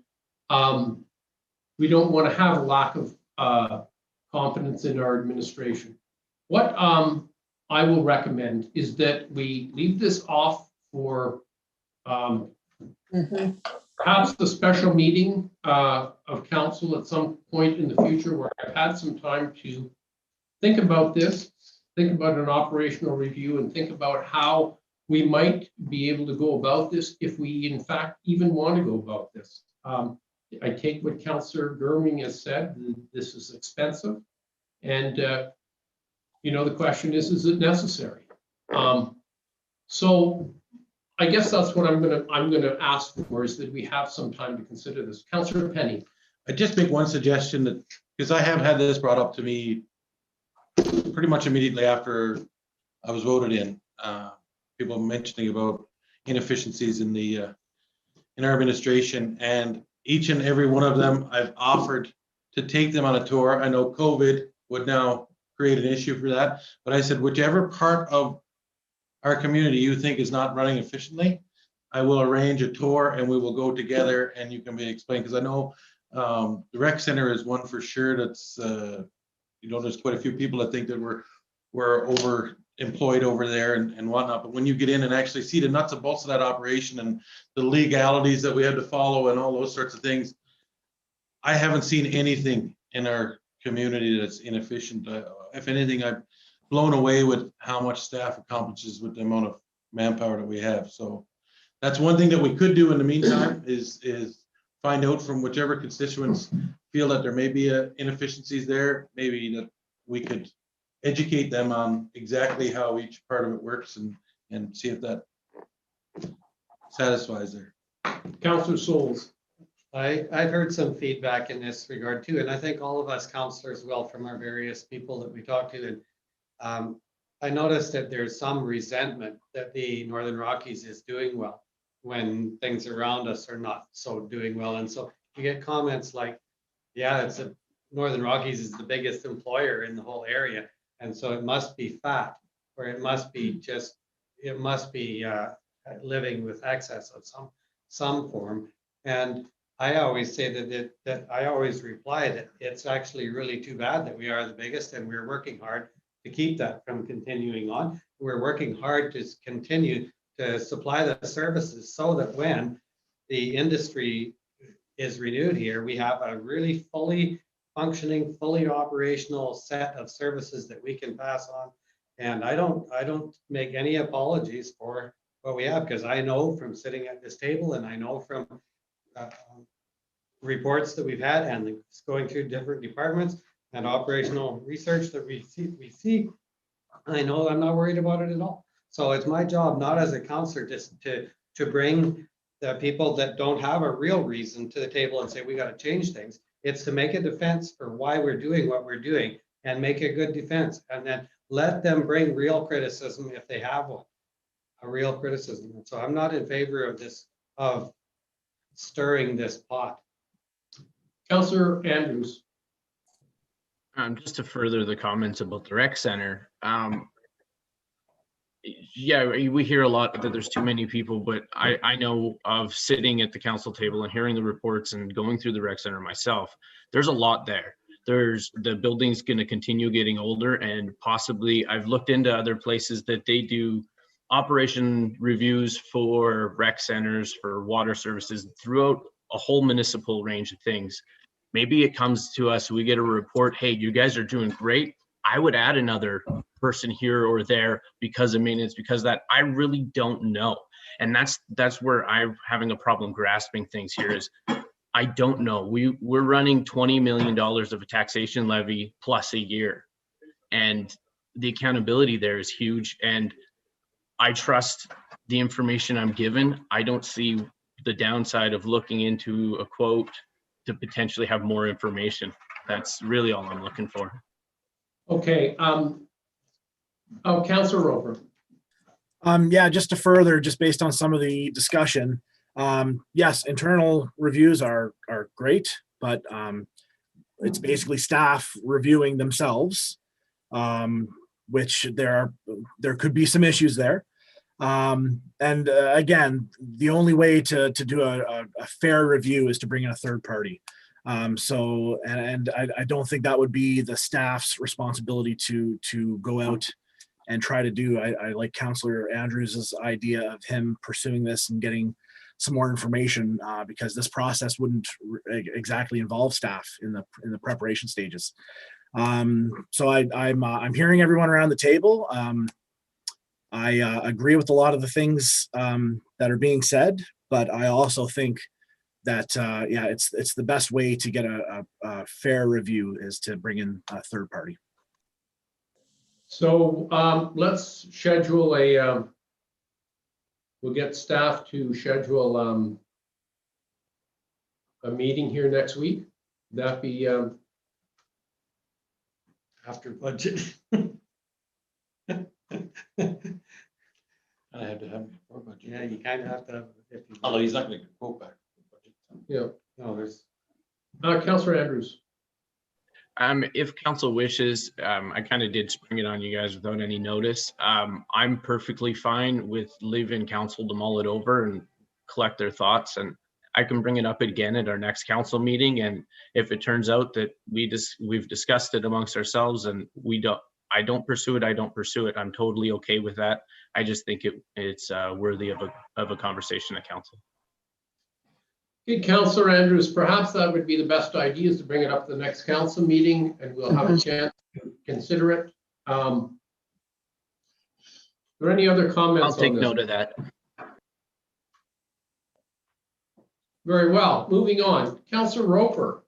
we don't want to have a lack of confidence in our administration. What I will recommend is that we leave this off for perhaps the special meeting of council at some point in the future, where I've had some time to think about this, think about an operational review, and think about how we might be able to go about this, if we in fact even want to go about this. I take what Councillor Germing has said, this is expensive. And, the question is it necessary? So I guess that's what I'm gonna ask for, is that we have some time to consider this. Councillor Penny. I just make one suggestion, that, because I have had this brought up to me pretty much immediately after I was voted in. People mentioning about inefficiencies in our administration, and each and every one of them I've offered to take them on a tour. I know COVID would now create an issue for that, but I said, whichever part of our community you think is not running efficiently, I will arrange a tour and we will go together and you can be explained. Because I know the rec center is one for sure that's, there's quite a few people that think that we're over employed over there and whatnot, but when you get in and actually see the nuts and bolts of that operation and the legalities that we have to follow and all those sorts of things, I haven't seen anything in our community that's inefficient. If anything, I'm blown away with how much staff accomplishes with the amount of manpower that we have. So that's one thing that we could do in the meantime, is find out from whichever constituents feel that there may be inefficiencies there, maybe that we could educate them on exactly how each part of it works, and see if that satisfies there. Councillor Souls. I've heard some feedback in this regard too, and I think all of us councillors will, from our various people that we talk to. And I noticed that there's some resentment that the Northern Rockies is doing well when things around us are not so doing well. And so you get comments like, yeah, Northern Rockies is the biggest employer in the whole area, and so it must be fat, or it must be living with excess of some form. And I always say that I always reply that it's actually really too bad that we are the biggest, and we're working hard to keep that from continuing on. We're working hard to continue to supply the services so that when the industry is renewed here, we have a really fully functioning, fully operational set of services that we can pass on. And I don't make any apologies for what we have, because I know from sitting at this table, and I know from reports that we've had and going through different departments and operational research that we see, I know I'm not worried about it at all. So it's my job, not as a councillor, just to bring the people that don't have a real reason to the table and say, we got to change things. It's to make a defense for why we're doing what we're doing and make a good defense. And then let them bring real criticism if they have one, a real criticism. And so I'm not in favor of this, of stirring this pot. Councillor Andrews. Just to further the comments about the rec center, yeah, we hear a lot that there's too many people, but I know of sitting at the council table and hearing the reports and going through the rec center myself, there's a lot there. The building's going to continue getting older, and possibly I've looked into other places that they do operation reviews for rec centers, for water services throughout a whole municipal range of things. Maybe it comes to us, we get a report, hey, you guys are doing great. I would add another person here or there because of maintenance, because that I really don't know. And that's where I'm having a problem grasping things here is I don't know. We're running $20 million of a taxation levy plus a year. And the accountability there is huge. And I trust the information I'm given. I don't see the downside of looking into a quote to potentially have more information. That's really all I'm looking for. Okay. Councillor Roper. Yeah, just to further, just based on some of the discussion, yes, internal reviews are great, but it's basically staff reviewing themselves, which there could be some issues there. Again, the only way to do a fair review is to bring in a third party. I don't think that would be the staff's responsibility to go out and try to do. I like Councillor Andrews' idea of him pursuing this and getting some more information because this process wouldn't exactly involve staff in the preparation stages. So I'm hearing everyone around the table. I agree with a lot of the things that are being said, but I also think that yeah, it's the best way to get a fair review is to bring in a third party. So let's schedule we'll get staff to schedule a meeting here next week. Would that be After budget. I have to have before budget. Yeah, you kind of have to. If you, Although he's not going to go back. yeah. no, there's. Councillor Andrews. If council wishes, I kind of did spring it on you guys without any notice. I'm perfectly fine with leaving council to mull it over and collect their thoughts, and I can bring it up again at our next council meeting. And if it turns out that we've discussed it amongst ourselves and I don't pursue it, I don't pursue it. I'm totally okay with that. I just think it's worthy of a conversation at council. Okay, Councillor Andrews, perhaps that would be the best idea is to bring it up at the next council meeting and we'll have a chance to consider it. Are there any other comments? I'll take note of that. Very well. Moving on. Councillor Roper.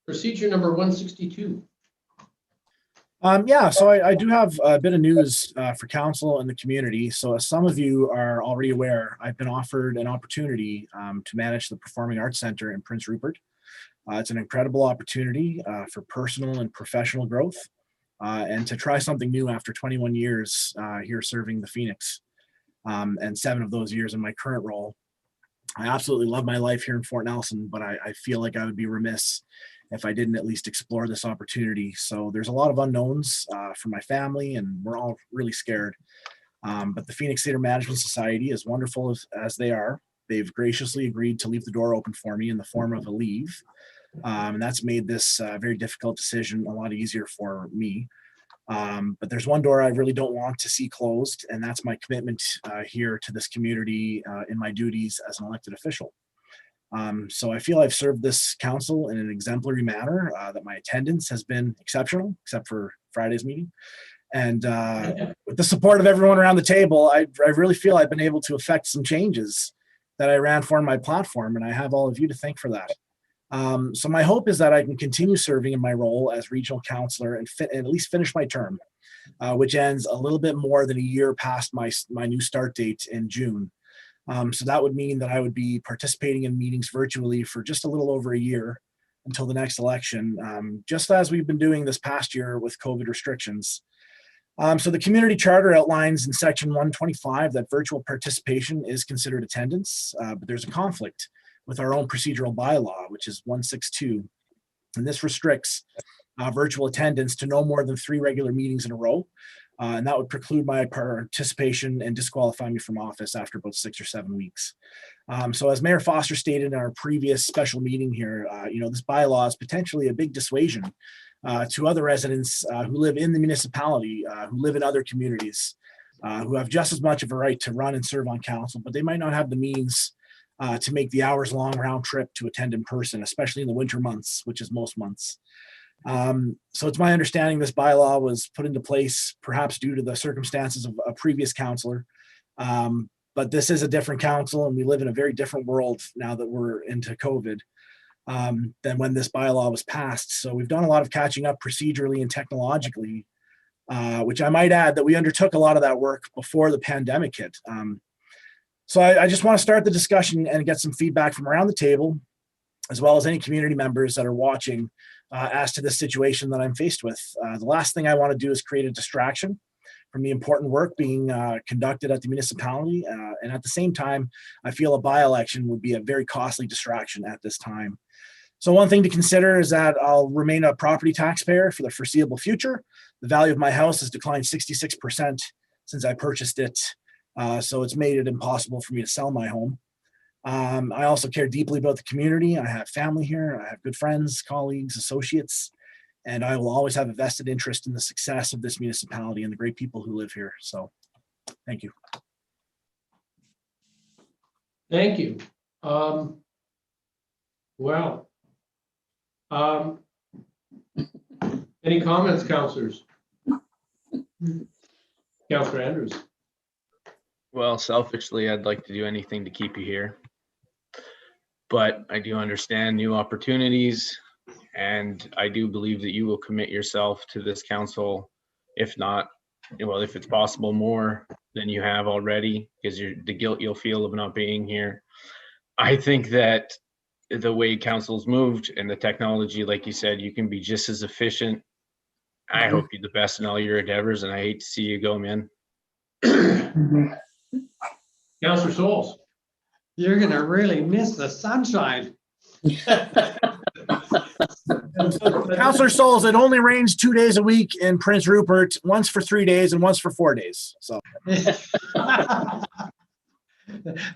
Procedure number 162. Yeah, so I do have a bit of news for council and the community. So as some of you are already aware, I've been offered an opportunity to manage the Performing Arts Center in Prince Rupert. It's an incredible opportunity for personal and professional growth and to try something new after 21 years here serving the Phoenix and 7 of those years in my current role. I absolutely love my life here in Fort Nelson, but I feel like I would be remiss if I didn't at least explore this opportunity. So there's a lot of unknowns for my family and we're all really scared. But the Phoenix Theatre Management Society, as wonderful as they are, they've graciously agreed to leave the door open for me in the form of a leave. And that's made this very difficult decision a lot easier for me. But there's one door I really don't want to see closed, and that's my commitment here to this community in my duties as an elected official. So I feel I've served this council in an exemplary manner, that my attendance has been exceptional, except for Friday's meeting. And with the support of everyone around the table, I really feel I've been able to affect some changes that I ran for in my platform, and I have all of you to thank for that. So my hope is that I can continue serving in my role as regional councillor and at least finish my term, which ends a little bit more than a year past my new start date in June. So that would mean that I would be participating in meetings virtually for just a little over a year until the next election, just as we've been doing this past year with COVID restrictions. So the community charter outlines in section 125 that virtual participation is considered attendance, but there's a conflict with our own procedural bylaw, which is 162. And this restricts virtual attendance to no more than 3 regular meetings in a row. And that would preclude my participation and disqualify me from office after about 6 or 7 weeks. So as Mayor Foster stated in our previous special meeting here, this bylaw is potentially a big dissuasion to other residents who live in the municipality, who live in other communities, who have just as much of a right to run and serve on council, but they might not have the means to make the hours-long round trip to attend in person, especially in the winter months, which is most months. So it's my understanding this bylaw was put into place perhaps due to the circumstances of a previous councillor. But this is a different council and we live in a very different world now that we're into COVID than when this bylaw was passed. So we've done a lot of catching up procedurally and technologically, which I might add that we undertook a lot of that work before the pandemic hit. So I just want to start the discussion and get some feedback from around the table, as well as any community members that are watching as to this situation that I'm faced with. The last thing I want to do is create a distraction from the important work being conducted at the municipality. And at the same time, I feel a by-election would be a very costly distraction at this time. So one thing to consider is that I'll remain a property taxpayer for the foreseeable future. The value of my house has declined 66% since I purchased it. So it's made it impossible for me to sell my home. I also care deeply about the community. I have family here. I have good friends, colleagues, associates, and I will always have a vested interest in the success of this municipality and the great people who live here. So thank you. Thank you. Any comments, councillors? Councillor Andrews. Well, selfishly, I'd like to do anything to keep you here. But I do understand new opportunities, and I do believe that you will commit yourself to this council, if not, well, if it's possible, more than you have already, because the guilt you'll feel of not being here. I think that the way council's moved and the technology, like you said, you can be just as efficient. I hope you're the best in all your endeavors, and I hate to see you go, man. Councillor Souls. You're gonna really miss the sunshine. Councillor Souls, it only rains 2 days a week in Prince Rupert, once for 3 days and once for 4 days. So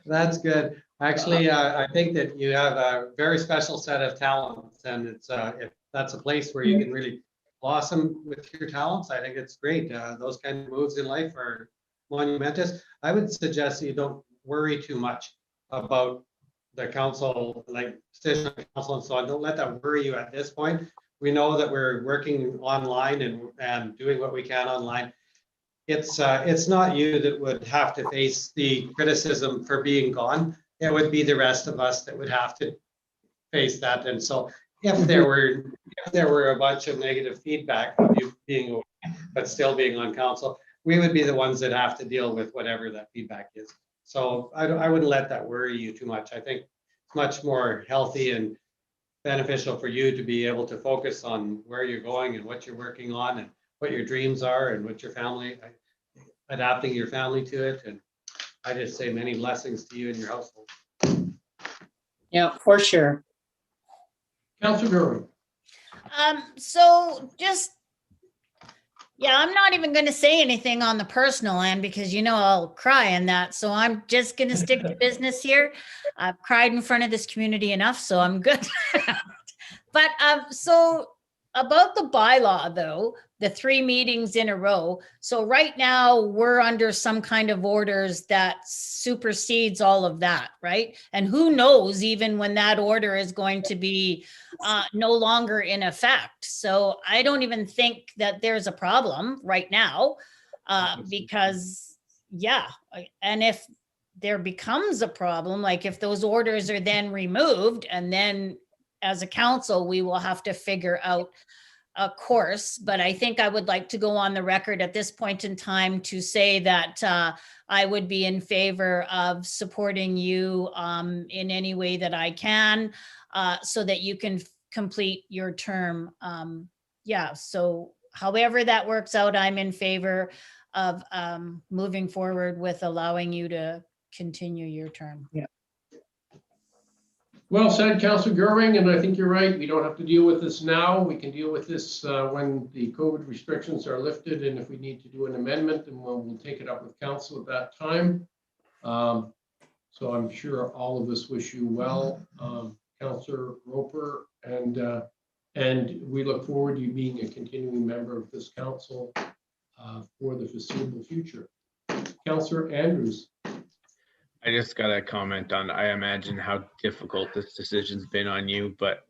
That's good. Actually, I think that you have a very special set of talents, and it's if that's a place where you can really blossom with your talents, I think it's great. Those kind of moves in life are monumentous. I would suggest that you don't worry too much about the council, like station council and so on. Don't let that worry you at this point. We know that we're working online and doing what we can online. It's not you that would have to face the criticism for being gone. It would be the rest of us that would have to face that. And so if there were a bunch of negative feedback of you being away, but still being on council, we would be the ones that have to deal with whatever that feedback is. So I wouldn't let that worry you too much. I think it's much more healthy and beneficial for you to be able to focus on where you're going and what you're working on and what your dreams are and what your family, adapting your family to it. And I just say many blessings to you and your household. Yeah, for sure. Councillor Durham. So just, yeah, I'm not even going to say anything on the personal end because, I'll cry in that. So I'm just going to stick to business here. I've cried in front of this community enough, so I'm good. But so about the bylaw, though, the 3 meetings in a row. So right now we're under some kind of orders that supersedes all of that, right? And who knows even when that order is going to be no longer in effect. So I don't even think that there's a problem right now because, yeah. And if there becomes a problem, like if those orders are then removed and then as a council, we will have to figure out a course, but I think I would like to go on the record at this point in time to say that I would be in favor of supporting you in any way that I can, so that you can complete your term. Yeah, so however that works out, I'm in favor of moving forward with allowing you to continue your term. Well said, Councillor Goering, and I think you're right. We don't have to deal with this now. We can deal with this when the COVID restrictions are lifted, and if we need to do an amendment, then we'll take it up with council at that time. So I'm sure all of us wish you well, Councillor Roper, and we look forward to you being a continuing member of this council for the foreseeable future. Councillor Andrews. I just got to comment on, I imagine how difficult this decision's been on you, but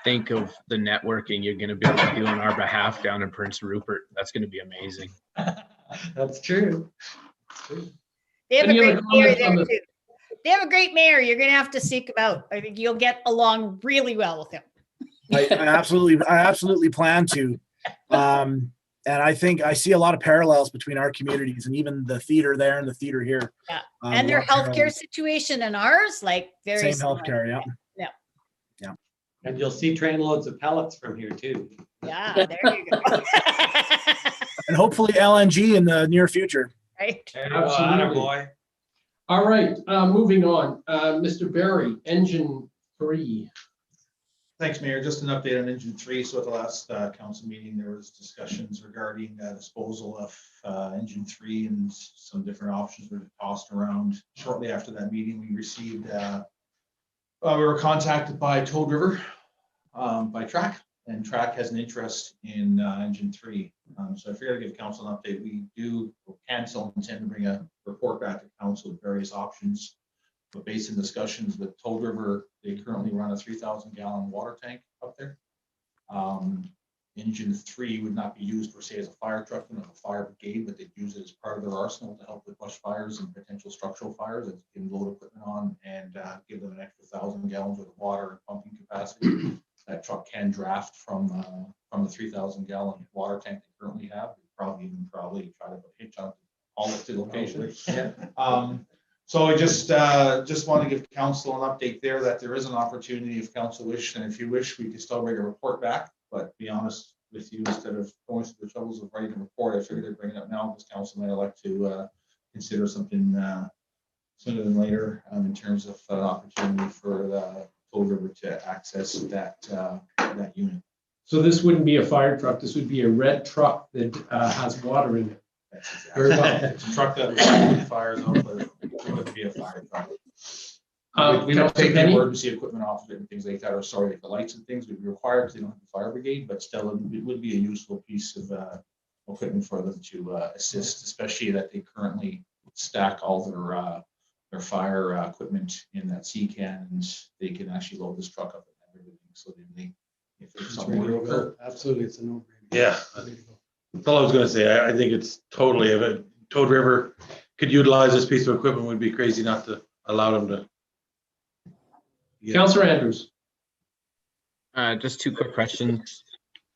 think of the networking you're going to be able to do on our behalf down in Prince Rupert. That's going to be amazing. That's true. They have Any a other great mayor comments on there the- too. They have a great mayor. You're going to have to seek him out. I think you'll get along really well with him. I absolutely plan to. And I think I see a lot of parallels between our communities and even the theater there and the theater here. Yeah. A And their lot of healthcare parallels. situation and ours, like very Same similar. healthcare, yeah. And you'll see trainloads of pellets from here too. Yeah, there you go. And hopefully LNG in the near future. Right. Absolutely. All right, moving on. Mr. Barry, engine 3. Thanks, Mayor. Just an update on engine 3. So at the last council meeting, there was discussions regarding disposal of engine 3, and some different options were tossed around. Shortly after that meeting, we received, we were contacted by Toad River, by Track, and Track has an interest in engine 3. So I figured I'd give council an update. We can still intend to bring a report back to council with various options. But based on discussions with Toad River, they currently run a 3,000 gallon water tank up there. Engine 3 would not be used per se as a fire truck and a fire brigade, but they'd use it as part of their arsenal to help with bush fires and potential structural fires that they can load equipment on and give them an extra 1,000 gallons worth of water and pumping capacity. That truck can draft from the 3,000 gallon water tank they currently have. We'd probably try to put a hitch on all of the locations. So I just want to give council an update there that there is an opportunity if council wish, and if you wish, we could still bring a report back. But to be honest with you, instead of going through the troubles of writing a report, I figured I'd bring it up now because council might elect to consider something sooner than later in terms of an opportunity for the Toad River to access that unit. So this wouldn't be a fire truck. This would be a red truck that has water in it. That's exactly. Very well. It's a truck that would fires out, but it wouldn't be a fire truck. We don't take the emergency equipment off of it and things like that, or sorry, like the lights and things would be required because they don't have a fire brigade, but still it would be a useful piece of equipment for them to assist, especially that they currently stack all their fire equipment in that sea can, and they can actually load this truck up and everything. So if something were to occur. Absolutely, it's a no-brainer. Yeah. That's all I was gonna say. I think it's totally, if a Toad River could utilize this piece of equipment, would be crazy not to allow them to. Councillor Andrews. Just two quick questions.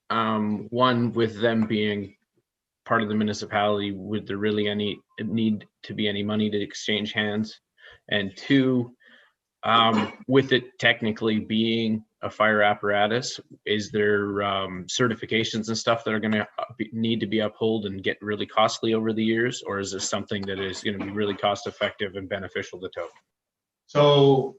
One, with them being part of the municipality, would there really need to be any money to exchange hands? And two, with it technically being a fire apparatus, is there certifications and stuff that are going to need to be upheld and get really costly over the years, or is this something that is going to be really cost effective and beneficial to tow? So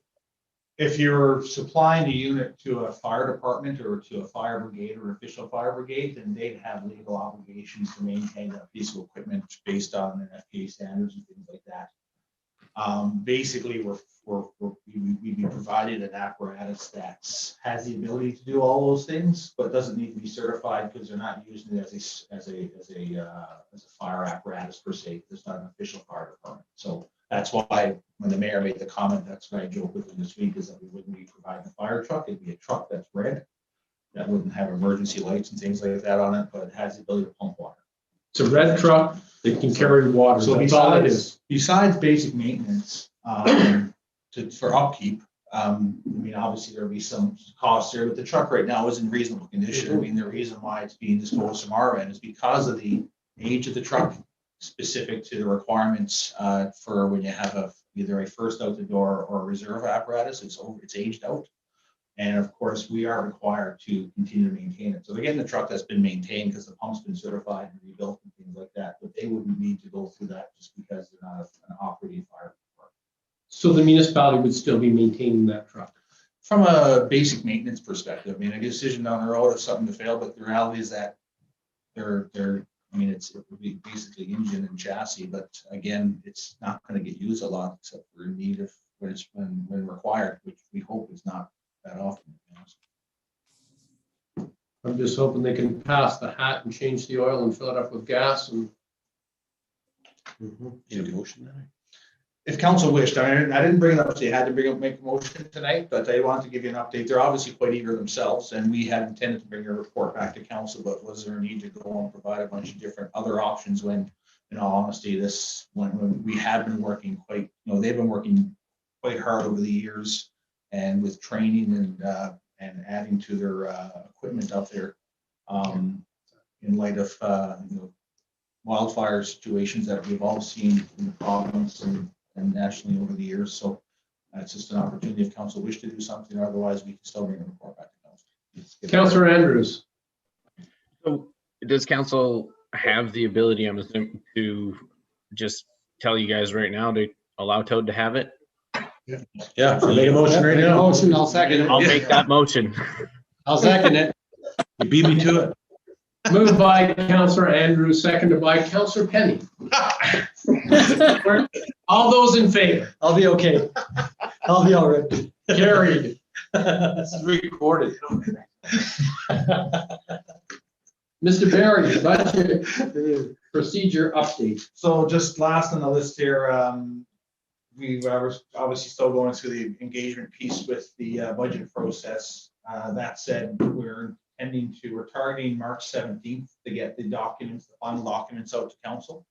if you're supplying a unit to a fire department or to a fire brigade or official fire brigade, then they'd have legal obligations to maintain that piece of equipment based on FPA standards and things like that. Basically, we'd be provided an apparatus that has the ability to do all those things, but doesn't need to be certified because they're not using it as a fire apparatus per se. There's not an official fire department. So that's why when the mayor made the comment, that's what I joked with him this week, is that we wouldn't be providing a fire truck. It'd be a truck that's red, that wouldn't have emergency lights and things like that on it, but it has the ability to pump water. It's a red truck that can carry water. So That's all it is. besides basic maintenance, for upkeep, I mean, obviously there'll be some costs there, but the truck right now is in reasonable condition. I mean, the reason why it's being disposed from our end is because of the age of the truck, specific to the requirements for when you have either a first out the door or a reserve apparatus. It's aged out. And of course, we are required to continue to maintain it. So they're getting the truck that's been maintained because the pump's been certified and rebuilt and things like that, but they wouldn't need to go through that just because they're not an operating fire department. So the municipality would still be maintaining that truck? From a basic maintenance perspective, I mean, a decision down the road if something to fail, but the reality is that I mean, it would be basically engine and chassis, but again, it's not going to get used a lot except for in need of when required, which we hope is not that often. I'm just hoping they can pass the hat and change the oil and fill it up with gas and. Need a motion then? If council wished, I mean, I didn't bring it up, so you had to make a motion tonight, but I wanted to give you an update. They're obviously quite eager themselves, and we had intended to bring a report back to council, but was there a need to go and provide a bunch of different other options when, in all honesty, when we have been working quite, they've been working quite hard over the years and with training and adding to their equipment out there in light of wildfire situations that we've all seen in the province and nationally over the years. So it's just an opportunity if council wish to do something. Otherwise, we can still bring a report back to council. Councillor Andrews. So does council have the ability, I'm assuming, to just tell you guys right now to allow Toad to have it? Yeah, so make a motion right now. Motion, I'll second it. I'll make that motion. I'll second it. You beat me to it. Moved by Councillor Andrews, seconded by Councillor Penny. All those in favor? I'll be okay. I'll be all right. Carried. This is recorded. Mr. Barry, budget procedure update. So just last on the list here, we were obviously still going through the engagement piece with the budget process. That said, we're targeting March 17th to get the final documents out to council.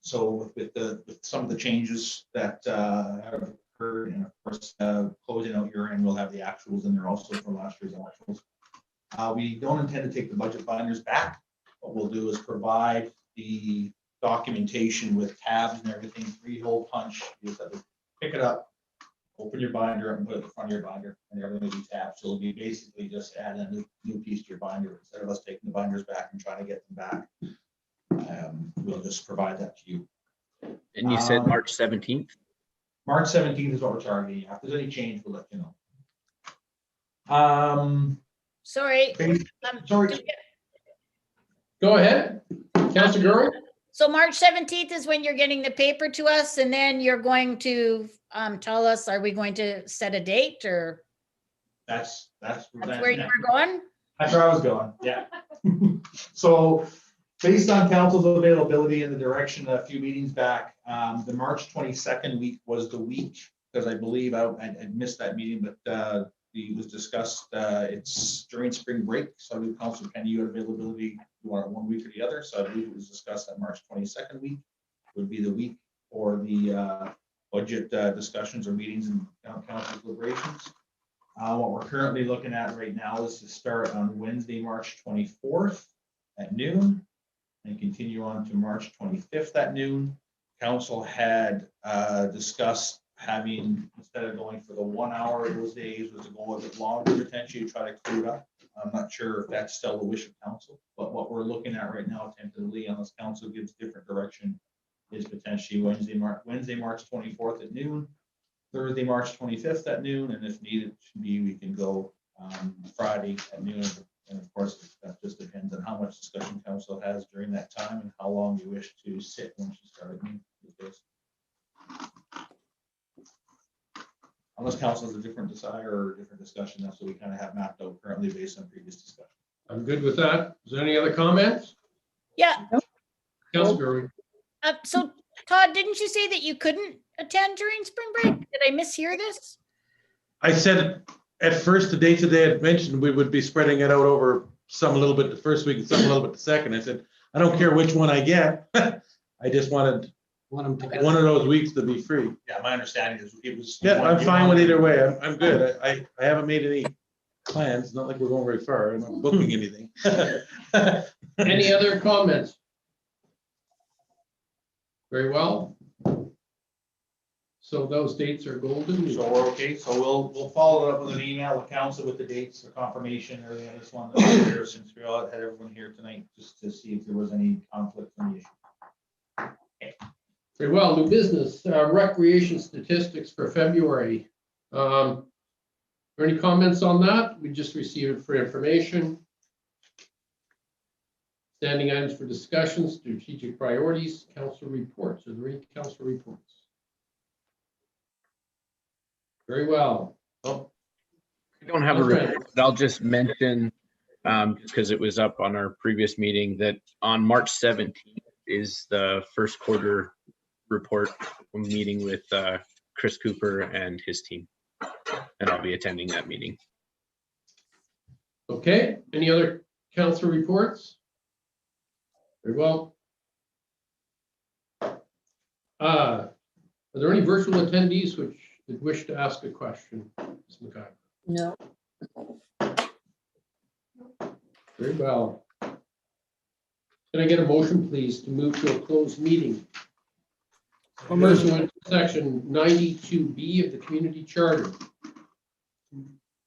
So with some of the changes that have occurred, and of course closing out year end, we'll have the actuals in there also for last year's actuals. We don't intend to take the budget binders back. What we'll do is provide the documentation with tabs and everything, 3-hole punch. You just have to pick it up, open your binder up and put it in front of your binder, and everything will be tabbed. So it'll be basically just add a new piece to your binder instead of us taking the binders back and trying to get them back. We'll just provide that to you. And you said March 17th? March 17th is what we're targeting. If there's any change, we'll let you know. Sorry. Sorry. Go ahead, Councillor Gurley. So March 17th is when you're getting the paper to us, and then you're going to tell us, are we going to set a date, or? That's Where you were going? That's where I was going, yeah. So based on council's availability and the direction a few meetings back, the March 22nd week was the week, because I believe I missed that meeting, but it was discussed, it's during spring break. So I believe Councilor Penny, you had availability, you want it one week or the other. So I believe it was discussed that March 22nd week would be the week for the budget discussions or meetings and council deliberations. What we're currently looking at right now is to start on Wednesday, March 24th at noon and continue on to March 25th at noon. Council had discussed having, instead of going for the 1 hour those days, was to go a bit longer, potentially try to clear it up. I'm not sure if that's still the wish of council, but what we're looking at right now tentatively, unless council gives different direction, is potentially Wednesday, March 24th at noon, Thursday, March 25th at noon, and if needed to be, we can go Friday at noon. And of course, that just depends on how much discussion council has during that time and how long you wish to sit once you start with this. Unless council has a different desire or a different discussion, that's what we kind of have mapped out currently based on previous discussion. I'm good with that. Is there any other comments? Yeah. Councillor Gurley. So Todd, didn't you say that you couldn't attend during spring break? Did I mishear this? I said at first the dates that they had mentioned, we would be spreading it out over some a little bit the first week and some a little bit the second. I said, I don't care which one I get. I just wanted Want them to get. one of those weeks to be free. Yeah, my understanding is it was. Yeah, I'm fine with either way. I'm good. I haven't made any plans. Not like we're going very far. I'm not booking anything. Any other comments? Very well. So those dates are golden. So we're okay, so we'll follow it up with an email with council with the dates for confirmation, or the other one, since we all had everyone here tonight, just to see if there was any conflict in the issue. Very well, new business, recreation statistics for February. Are there any comments on that? We just received it for information. Standing items for discussion, strategic priorities, council reports. Are there any council reports? Very well. I don't have a report, but I'll just mention, because it was up on our previous meeting, that on March 17th is the first quarter report meeting with Chris Cooper and his team. And I'll be attending that meeting. Okay, any other council reports? Very well. Are there any virtual attendees which wish to ask a question? Ms. McIver? No. Very well. Can I get a motion, please, to move to a closed meeting? Pursuant to Section 92B of the Community Charter.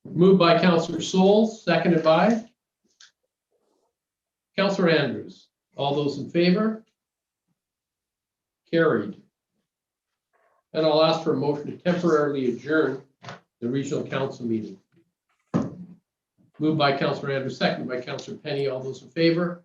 Moved by Councillor Souls, seconded by Councillor Andrews. All those in favor? Carried. And I'll ask for a motion to temporarily adjourn the regional council meeting. Moved by Councillor Andrews, seconded by Councillor Penny. All those in favor?